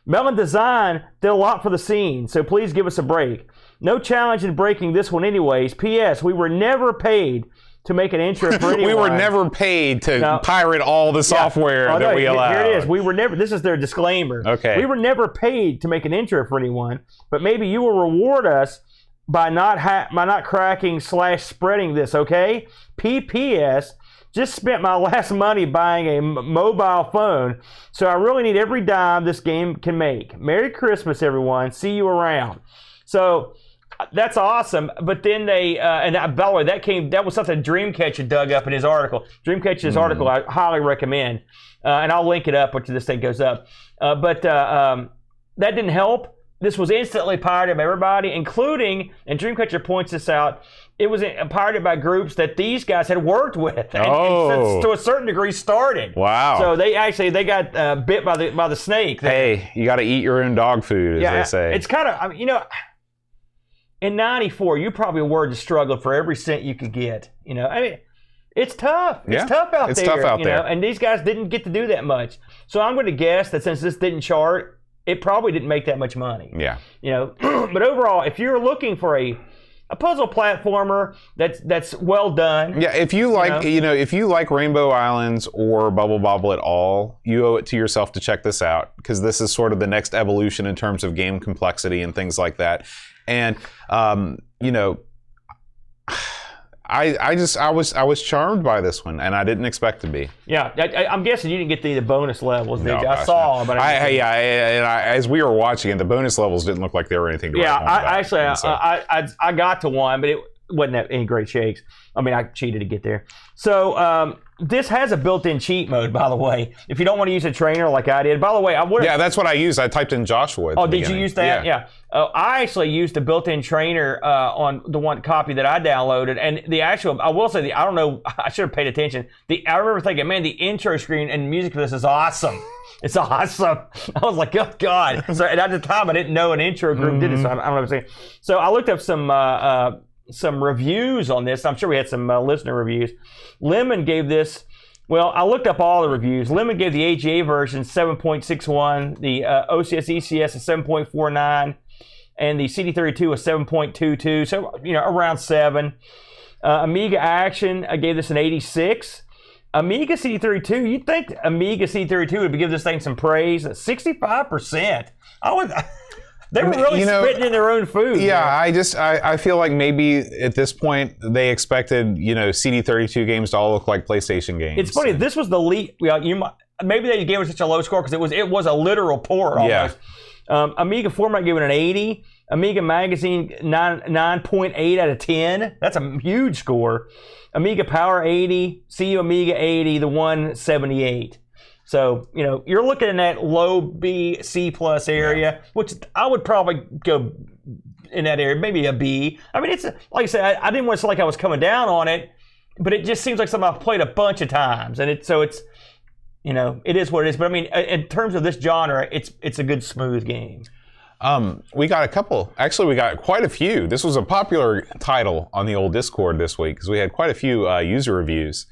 Melon Dezign did a lot for the scene, so please give us a break. No challenge in breaking this one anyways. P.S. We were never paid to make an intro for anyone. We were never paid to pirate all the software that we allowed. Here it is. This is their disclaimer. Okay. We were never paid to make an intro for anyone, but maybe you will reward us by not cracking / spreading this, okay? P.P.S. Just spent my last money buying a mobile phone, so I really need every dime this game can make. Merry Christmas, everyone. See you around. So that's awesome, but then they by the way, that was something Dreamcatcher dug up in his article. Dreamcatcher's article I highly recommend, and I'll link it up after this thing goes up. But that didn't help. This was instantly pirated by everybody, including, and Dreamcatcher points this out, it was pirated by groups that these guys had worked with, and to a certain degree started. Wow! So they got bit by the snake. Hey, you got to eat your own dog food, as they say. It's kind of in '94, you probably were to struggle for every cent you could get. It's tough. It's tough out there. It's tough out there. And these guys didn't get to do that much. So I'm going to guess that since this didn't chart, it probably didn't make that much money. Yeah. But overall, if you're looking for a a puzzle platformer that's well done. Yeah, if you like, if you like Rainbow Islands or Bubble Bobble at all, you owe it to yourself to check this out, because this is sort of the next evolution in terms of game complexity and things like that. And I was charmed by this one, and I didn't expect to be. Yeah, I'm guessing you didn't get the bonus levels, did you? I gosh, saw no. them, but as we were watching it, the bonus levels didn't look like they were anything to write home about. I got to one, but it wasn't at any great shakes. I mean, I cheated to get there. So this has a built-in cheat mode, by the way. If you don't want to use a trainer like I did. By the way, I would. Yeah, that's what I used. I typed in Joshua. Oh, did you use that? Yeah. I actually used a built-in trainer on the one copy that I downloaded, and the actual. I will say, I don't know. I should have paid attention. I remember thinking, man, the intro screen and music for this is awesome. It's awesome. I was like, oh God. So and at the time, I didn't know an intro group did it. So I don't know what I'm saying. So I looked up some reviews on this. I'm sure we had some listener reviews. Lemon gave this. Well, I looked up all the reviews. Lemon gave the AGA version 7.61, the OCS ECS a 7.49, and the CD32 a 7.22. So around 7. Amiga Action gave this an 86. Amiga CD32. You'd think Amiga CD32 would give this thing some praise. 65%. They were really spitting in their own food. Yeah, I feel like maybe at this point they expected CD32 games to all look like PlayStation games. It's funny. This was the lead. Maybe they gave it such a low score because it was a literal port almost. Yeah. Amiga Format gave it an 80. Amiga Magazine 9.8 out of 10. That's a huge score. Amiga Power 80. CU Amiga 80. The one 78. So, you're looking in that low B, C plus area, which I would probably go in that area, maybe a B. I mean, it's like I said, I didn't want to sound like I was coming down on it, but it just seems like something I've played a bunch of times. And it is what it is. But I mean, in terms of this genre, it's a good, smooth game. We got we got quite a few. This was a popular title on the old Discord this week because we had quite a few user reviews.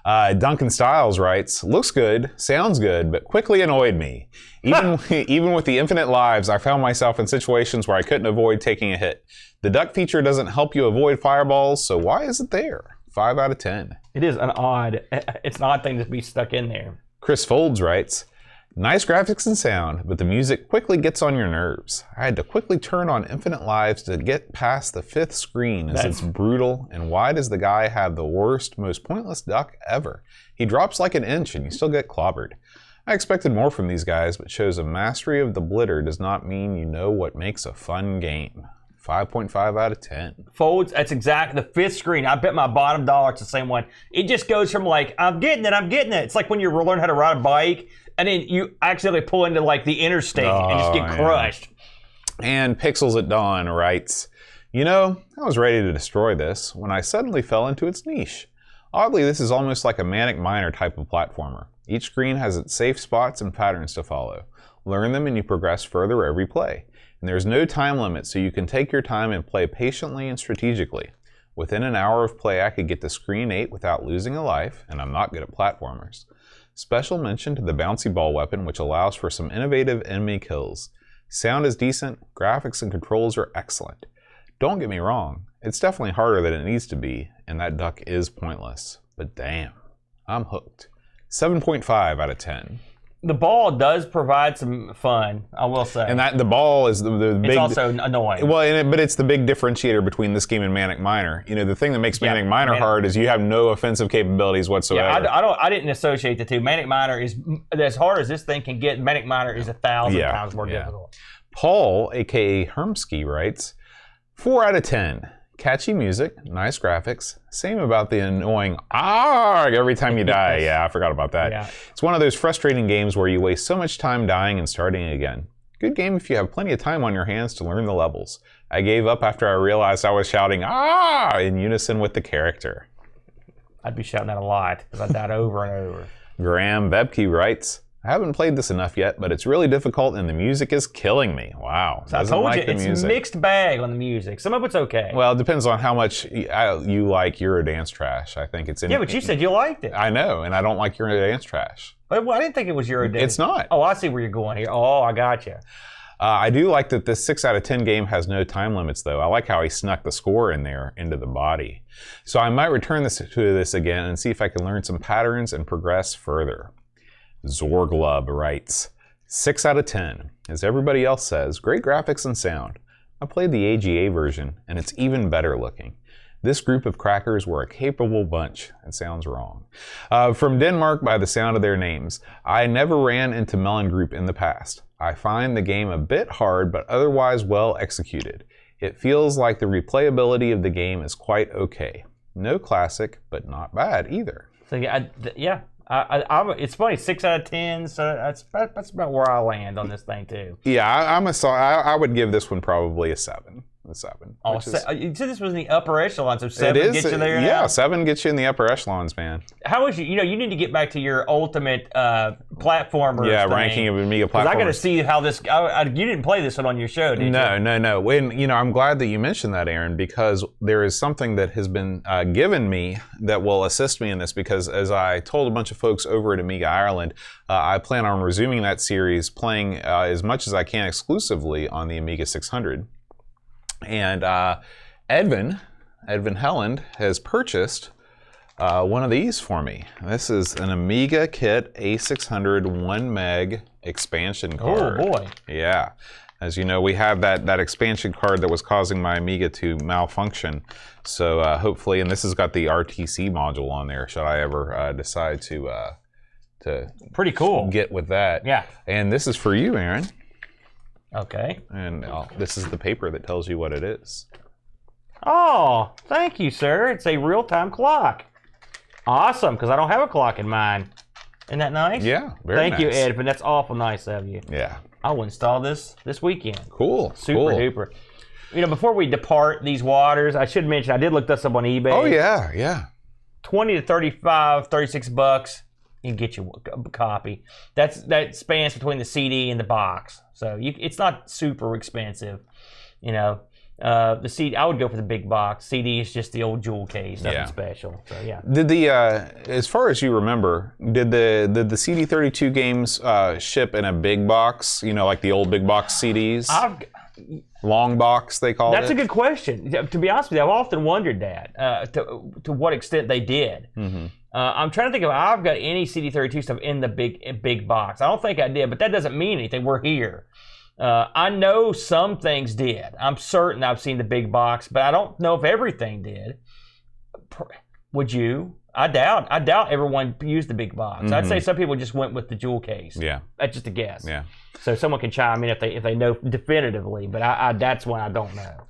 Duncan Styles writes, looks good, sounds good, but quickly annoyed me. Even with the infinite lives, I found myself in situations where I couldn't avoid taking a hit. The duck feature doesn't help you avoid fireballs, so why is it there? 5 out of 10. It's an odd thing to be stuck in there. Chris Folds writes, nice graphics and sound, but the music quickly gets on your nerves. I had to quickly turn on infinite lives to get past the 5th screen as it's brutal, and why does the guy have the worst, most pointless duck ever? He drops like an inch and you still get clobbered. I expected more from these guys, but shows a mastery of the blitter does not mean you know what makes a fun game. 5.5 out of 10. Folds, that's exactly the 5th screen. I bet my bottom dollar it's the same one. It just goes from like, I'm getting it. It's like when you learn how to ride a bike, and then you accidentally pull into like the interstate and just get crushed. And Pixels at Dawn writes, I was ready to destroy this when I suddenly fell into its niche. Oddly, this is almost like a Manic Miner type of platformer. Each screen has its safe spots and patterns to follow. Learn them and you progress further every play. And there's no time limit, so you can take your time and play patiently and strategically. Within an hour of play, I could get to screen 8 without losing a life, and I'm not good at platformers. Special mention to the bouncy ball weapon, which allows for some innovative enemy kills. Sound is decent, graphics and controls are excellent. Don't get me wrong, it's definitely harder than it needs to be, and that duck is pointless. But damn, I'm hooked. 7.5 out of 10. The ball does provide some fun, I will say. And the ball is the big... It's also annoying. Well, but it's the big differentiator between this game and Manic Miner. The thing that makes Manic Miner hard is you have no offensive capabilities whatsoever. Yeah, I didn't associate the two. Manic Miner is, as hard as this thing can get, Manic Miner is 1,000 times more difficult. Paul, a.k.a. Hermsky, writes, 4 out of 10. Catchy music, nice graphics. Same about the annoying every time you die. Yeah, I forgot about that. Yeah. It's one of those frustrating games where you waste so much time dying and starting again. Good game if you have plenty of time on your hands to learn the levels. I gave up after I realized I was shouting in unison with the character. I'd be shouting that a lot because I died over and over. Graham Bebke writes, I haven't played this enough yet, but it's really difficult and the music is killing me. Wow. So I told you, it's mixed bag on the music. Some of it's okay. Well, it depends on how much you like Eurodance trash. I think it's in... Yeah, but you said you liked it. I know, and I don't like Eurodance trash. Well, I didn't think it was Eurodance. It's not. Oh, I see where you're going here. Oh, I got you. I do like that this 6 out of 10 game has no time limits, though. I like how he snuck the score in there into the body. So I might return to this again and see if I can learn some patterns and progress further. Zorglub writes, 6 out of 10. As everybody else says, great graphics and sound. I played the AGA version, and it's even better looking. This group of crackers were a capable bunch. It sounds wrong. From Denmark by the sound of their names. I never ran into Melon Group in the past. I find the game a bit hard, but otherwise well executed. It feels like the replayability of the game is quite okay. No classic, but not bad either. So yeah, it's funny, 6 out of 10, so that's about where I land on this thing too. Yeah, I would give this one probably a 7. A 7. Oh, you said this was in the upper echelons, so 7 gets you there now? Yeah, 7 gets you in the upper echelons, man. How is you need to get back to your ultimate platformer. Yeah, thing, ranking of Amiga platformers. Because I got to see how this. You didn't play this one on your show, did you? No. When I'm glad that you mentioned that, Aaron, because there is something that has been given me that will assist me in this. Because as I told a bunch of folks over at Amiga Ireland, I plan on resuming that series, playing as much as I can exclusively on the Amiga 600. And Edvin Helland has purchased one of these for me. This is an Amiga Kit A600 1 meg expansion card. Oh boy. Yeah. As you know, we have that expansion card that was causing my Amiga to malfunction. So hopefully, and this has got the RTC module on there, should I ever decide to pretty cool get with that. Yeah. And this is for you, Aaron. Okay. And this is the paper that tells you what it is. Oh, thank you, sir. It's a real-time clock. Awesome, because I don't have a clock in mine. Isn't that nice? Yeah, very nice. Thank you, Edvin. That's awful nice of you. Yeah. I will install this weekend. Cool. Super duper. You know, before we depart these waters, I should mention I did look this up on eBay. Oh yeah. 20 to 35, 36 bucks. You can get you a copy. That spans between the CD and the box, so it's not super expensive. You know, the CD I would go for the big box. CD is just the old jewel case, nothing special. So yeah. Did the as far as you remember, did the CD32 games ship in a big box? You know, like the old big box CDs. Long box, they call it. That's a good question. To be honest with you, I've often wondered that to what extent they did. Mm-hmm. I'm trying to think if I've got any CD32 stuff in the big box. I don't think I did, but that doesn't mean anything. We're here. I know some things did. I'm certain I've seen the big box, but I don't know if everything did. Would you? I doubt everyone used the big box. Mm-hmm. I'd say some people just went with the jewel case. Yeah. That's just a guess. Yeah. So someone can chime in if they know definitively, but that's one I don't know.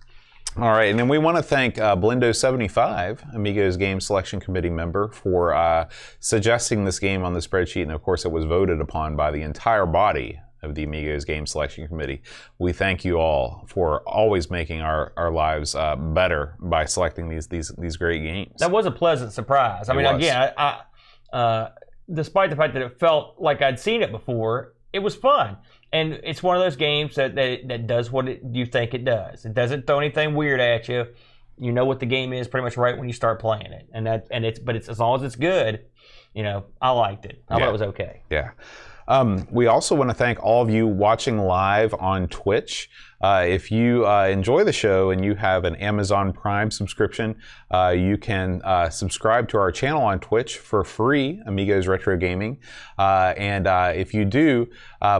All right, and then we want to thank Blindo75, Amigos Game Selection Committee member, for suggesting this game on the spreadsheet, and of course it was voted upon by the entire body of the Amigos Game Selection Committee. We thank you all for always making our lives better by selecting these great games. That was a pleasant surprise. I mean, again, I despite the fact that it felt like I'd seen it before, it was fun. And it's one of those games that does what you think it does. It doesn't throw anything weird at you. You know what the game is pretty much right when you start playing it. But it's as long as it's good, you know, I liked it. I thought it was okay. Yeah. We also want to thank all of you watching live on Twitch. If you enjoy the show and you have an Amazon Prime subscription, you can subscribe to our channel on Twitch for free, Amigos Retro Gaming. And if you do,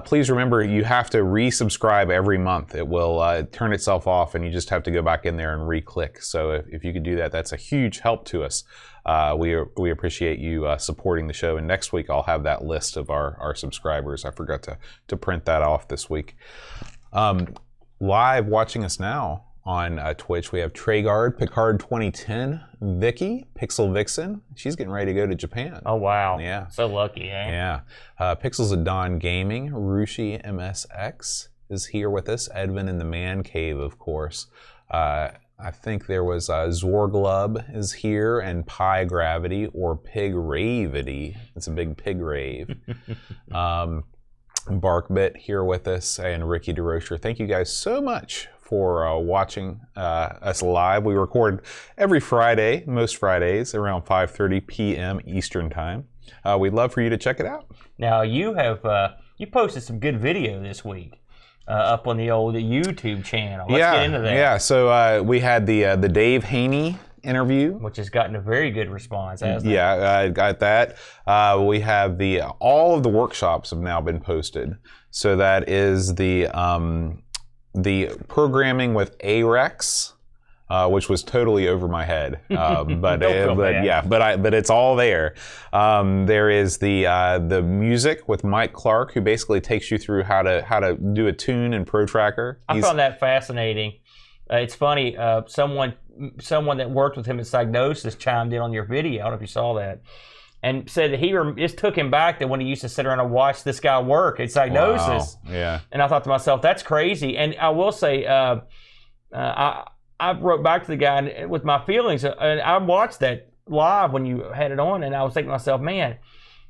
please remember you have to resubscribe every month. It will turn itself off and you just have to go back in there and re-click. So if you could do that, that's a huge help to us. We appreciate you supporting the show. And next week I'll have that list of our subscribers. I forgot to print that off this week. Live watching us now on Twitch, we have Tragard, Picard 2010, Vicky, Pixel Vixen. She's getting ready to go to Japan. Oh, wow. Yeah. So lucky, eh? Yeah. Pixels of Dawn Gaming, Rushi MSX is here with us. Edvin in the Man Cave, of course. I think there was Zorglub is here, and Pi Gravity, or Pig Ravity. It's a big pig rave. Barkbit here with us, and Ricky DeRocher. Thank you guys so much for watching us live. We record every Friday, most Fridays, around 5:30 p.m. Eastern Time. We'd love for you to check it out. Now, you have you posted some good video this week. up on the old YouTube channel. Let's get into that. Yeah, so we had the Dave Haney interview, which has gotten a very good response, hasn't it? Yeah, I got that. We have all of the workshops have now been posted. So that is the programming with AREX, which was totally over my head. But it's all there. There is the music with Mike Clark, who basically takes you through how to do a tune in Pro Tracker. I found that fascinating. It's funny. Someone that worked with him at Psygnosis chimed in on your video. I don't know if you saw that, and said that it took him back to when he used to sit around and watch this guy work at Psygnosis. Wow. Yeah. And I thought to myself, that's crazy. And I will say, I wrote back to the guy with my feelings, and I watched that live when you had it on, and I was thinking to myself, man,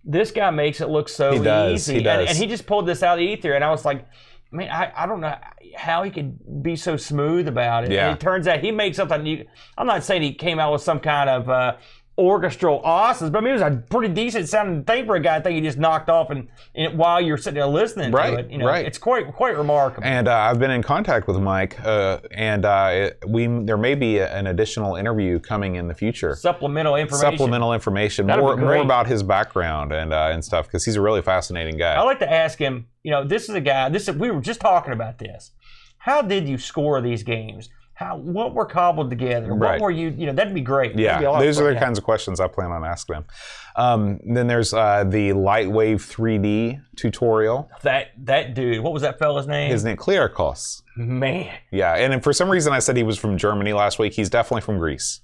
this guy makes it look so easy. He does. And he just pulled this out of the ether, and I was like, man, I don't know how he could be so smooth about it. Yeah. And it turns out he made something. I'm not saying he came out with some kind of orchestral awesome, but I mean, it was a pretty decent sounding thing for a guy. I think he just knocked off and while you're sitting there listening to it. Right. It's quite remarkable. And I've been in contact with Mike, and there may be an additional interview coming in the future. Supplemental information. More about his background and stuff, because he's a really fascinating guy. I like to ask him. This is a guy. We were just talking about this. How did you score these games? What were cobbled together? What were you? That'd be great. Yeah, those are the kinds of questions I plan on asking them. Then there's the Lightwave 3D tutorial. That dude. What was that fella's name? His name, Klearkos. Man. Yeah, and for some reason I said he was from Germany last week. He's definitely from Greece.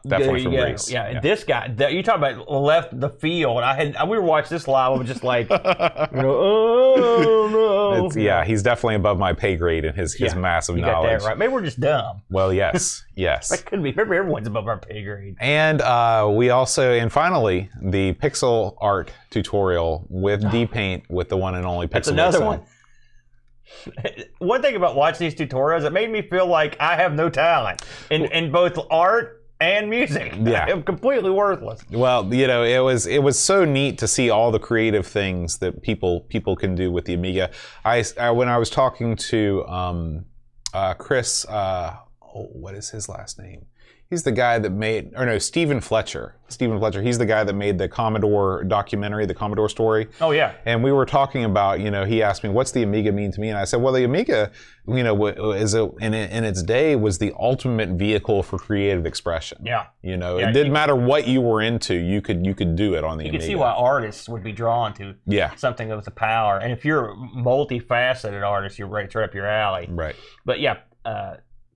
Definitely from Greece. Yeah, this guy. You talk about left the field. We were watching this live. I was just like, oh no. He's definitely above my pay grade in his massive knowledge. You got that right. Maybe we're just dumb. Well, yes. That could be. Maybe everyone's above our pay grade. And finally, the pixel art tutorial with D-Paint with the one and only Pixel. That's another one. One thing about watching these tutorials, it made me feel like I have no talent in both art and music. Yeah. I'm completely worthless. Well, it was so neat to see all the creative things that people can do with the Amiga. When I was talking to Chris, what is his last name? He's the guy that Stephen Fletcher. Stephen Fletcher, he's the guy that made the Commodore documentary, the Commodore story. Oh, yeah. And we were talking about, he asked me, what's the Amiga mean to me? And I said, well, the Amiga, in its day was the ultimate vehicle for creative expression. Yeah. It didn't matter what you were into, you could do it on the Amiga. You can see why artists would be drawn to something with the power. And if you're a multifaceted artist, it's right up your alley. Right. But yeah,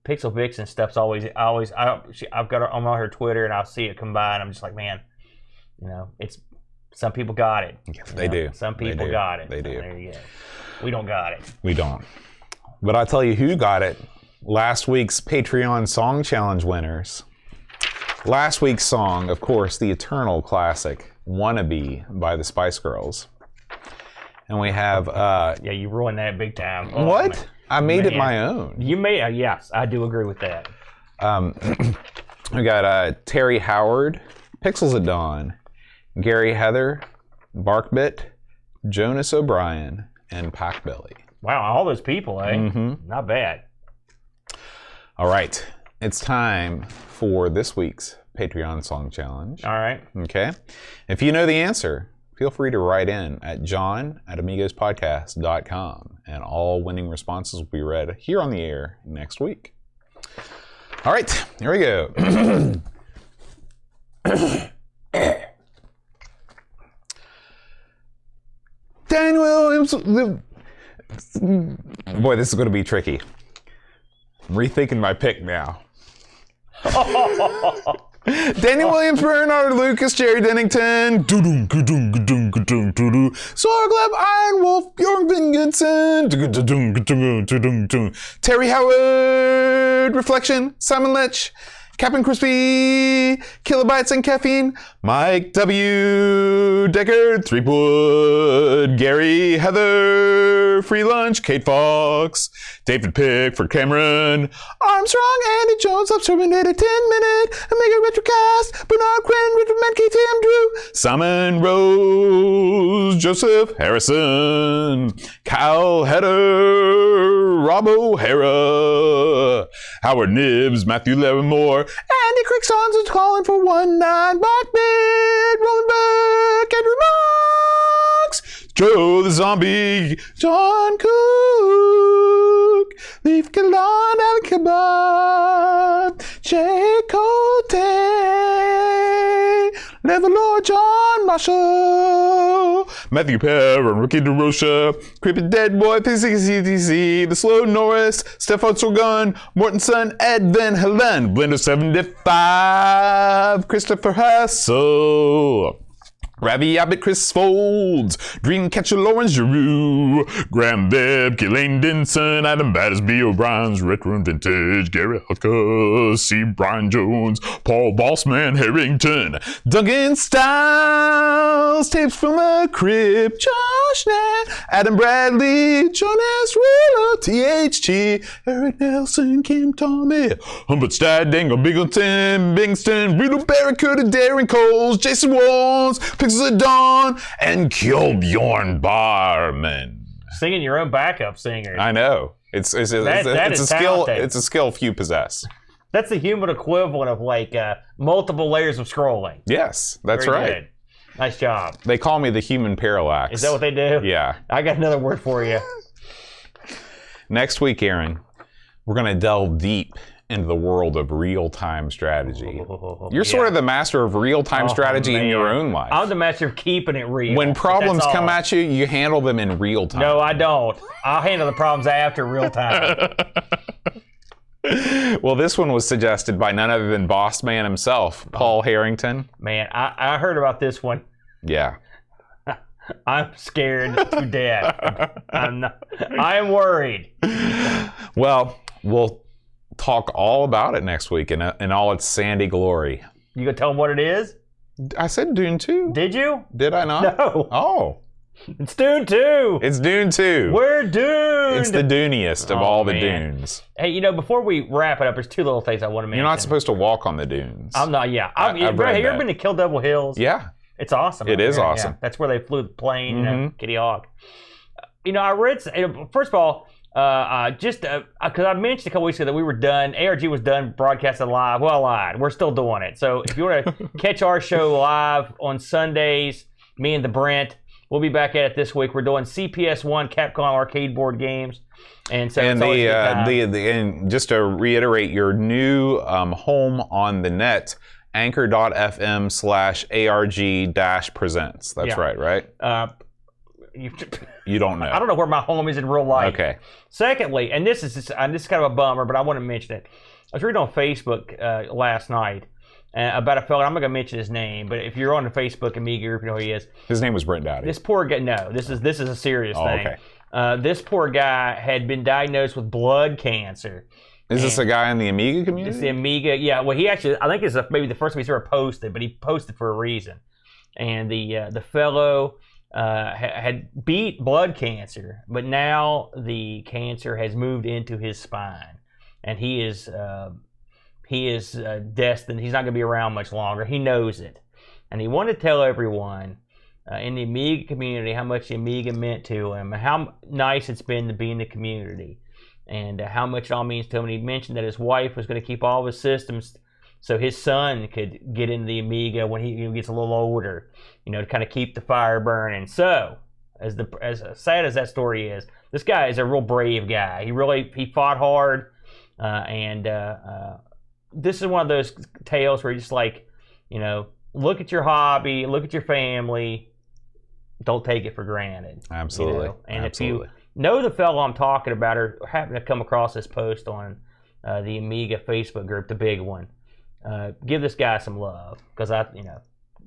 Pixel Vixen stuff's always. I've got her on her Twitter, and I'll see it come by, and I'm just like, man, it's some people got it. They do. Some people got it. They do. There you go. We don't got it. We don't. But I'll tell you who got it. Last week's Patreon Song Challenge winners. Last week's song, of course, the eternal classic, "Wannabe" by the Spice Girls. And we have. You ruined that big time. Oh, what? Man. I made it my own. You made yes, I do agree with that. We got Terry Howard, Pixels at Dawn, Gary Heather, Barkbit, Jonas O'Brien, and Packbelly. Wow, all those people, eh? Mm-hmm. Not bad. All right, it's time for this week's Patreon Song Challenge. All right. Okay. If you know the answer, feel free to write in at john@amigospodcast.com, and all winning responses will be read here on the air next week. All right, here we go. Dan Williams. Boy, this is going to be tricky. I'm rethinking my pick now. Danny Williams, Bernard Lucas, Jerry Dennington, Sorgleb, Iron Wolf, Bjorn Vingenson, Terry Howard, Reflection, Simon Lech, Captain Crispy, Kilobytes and Caffeine, Mike W, Deckard, Threepwood, Gary Heather, Free Lunch, Kate Fox, David Pickford Cameron, Armstrong, Andy Jones, Terminator 10-minute, Amiga Retrocast, Bernard Quinn, Richard Man, KTM Drew, Simon Rose, Joseph Harrison, Kyle Header, Rob O'Hara, Howard Nibbs, Matthew Larimore, Andy Cricksons is calling for 1-9, Bachman, Roland Burke, Andrew Marks, Joe the Zombie, John Cook, Leaf Galon, Alan Kebab, Jay Cote, Leatherlord, John Marshall, Matthew Perrin, Rookie DeRocha, Creepy Dead Boy, PCCTC, The Slow Norris, Stefan Sorgun, Mortensen, Ed Van Helen, Blender 75, Christopher Hassel, Ravi Abbott, Chris Folds, Dreamcatcher Lawrence Giroux, Graham Bibb, Ghislaine Denson, Adam Battersby, O'Brien's Retro and Vintage, Gary Hutka, C. Brian Jones, Paul Bossman Harrington, Duncan Styles, Tapes from a Crib, Josh Nat, Adam Bradley, Jonas Willow, THT, Eric Nelson, Kim Tommy, Humbert Stad, Dangle Bingleton, Bingston, Rito Barracuda, Darren Coles, Jason Walls, Pixels at Dawn, and Kjolbjorn Barman. Singing your own backup singer. I know. It's a skill. Talented. It's a skill few possess. That's the human equivalent of like multiple layers of scrolling. Yes, that's Very right. Good. Nice job. They call me the human parallax. Is that what they do? Yeah. I got another word for you. Next week, Aaron, we're going to delve deep into the world of real-time strategy. You're sort of the master of real-time strategy in your own life. I'm the master of keeping it real. When problems come at you, you handle them in real time. No, I don't. I'll handle the problems after real time. Well, this one was suggested by none other than Boss Man himself, Paul Harrington. Man, I heard about this one. Yeah. I'm scared to death. I am worried. Well, we'll talk all about it next week in all its sandy glory. You gonna tell them what it is? I said Dune 2. Did you? Did I not? No. Oh. It's Dune 2. It's Dune 2. We're doomed. It's the Duniest of all the dunes. Hey, before we wrap it up, there's two little things I want to mention. You're not supposed to walk on the dunes. I'm not, yeah. I've read have you that. ever been to Kill Devil Hills? Yeah. It's awesome. It is there. awesome. Yeah. That's where they flew the plane, Kitty Hawk. I read, first of all, because I mentioned a couple weeks ago that we were done. ARG was done broadcasting live. Well, I lied. We're still doing it. So if you want to catch our show live on Sundays, me and the Brent, we'll be back at it this week. We're doing CPS1 Capcom arcade board games, and so and and just to reiterate, your new home on the net, anchor.fm/ARG-presents. That's right? You don't know. I don't know where my home is in real life. Okay. Secondly, and this is kind of a bummer, but I want to mention it. I was reading on Facebook last night about a fella. I'm not going to mention his name, but if you're on the Facebook Amiga group, you know who he is. His name was Brent Dowdy. This poor guy. No, this is a serious thing. Okay. This poor guy had been diagnosed with blood cancer. Is this a guy in the Amiga community? It's the Amiga. Yeah. Well, he actually, I think it's maybe the first time he's ever posted, but he posted for a reason. And the fellow had beat blood cancer, but now the cancer has moved into his spine, and he is destined. He's not going to be around much longer. He knows it, and he wanted to tell everyone in the Amiga community how much the Amiga meant to him, and how nice it's been to be in the community, and how much it all means to him. And he mentioned that his wife was going to keep all of his systems so his son could get into the Amiga when he gets a little older, to kind of keep the fire burning. So, as sad as that story is, this guy is a real brave guy. He fought hard, and this is one of those tales where you're just like, look at your hobby, look at your family, don't take it for granted. Absolutely. And Absolutely. if you know the fellow I'm talking about, or happen to come across this post on the Amiga Facebook group, the big one, give this guy some love, because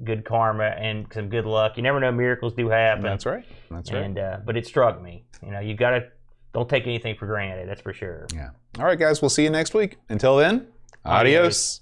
good karma and some good luck. You never know, miracles do happen. That's right. That's right. And but it struck me. You gotta don't take anything for granted. That's for sure. Yeah. All right, guys. We'll see you next week. Until then, adios.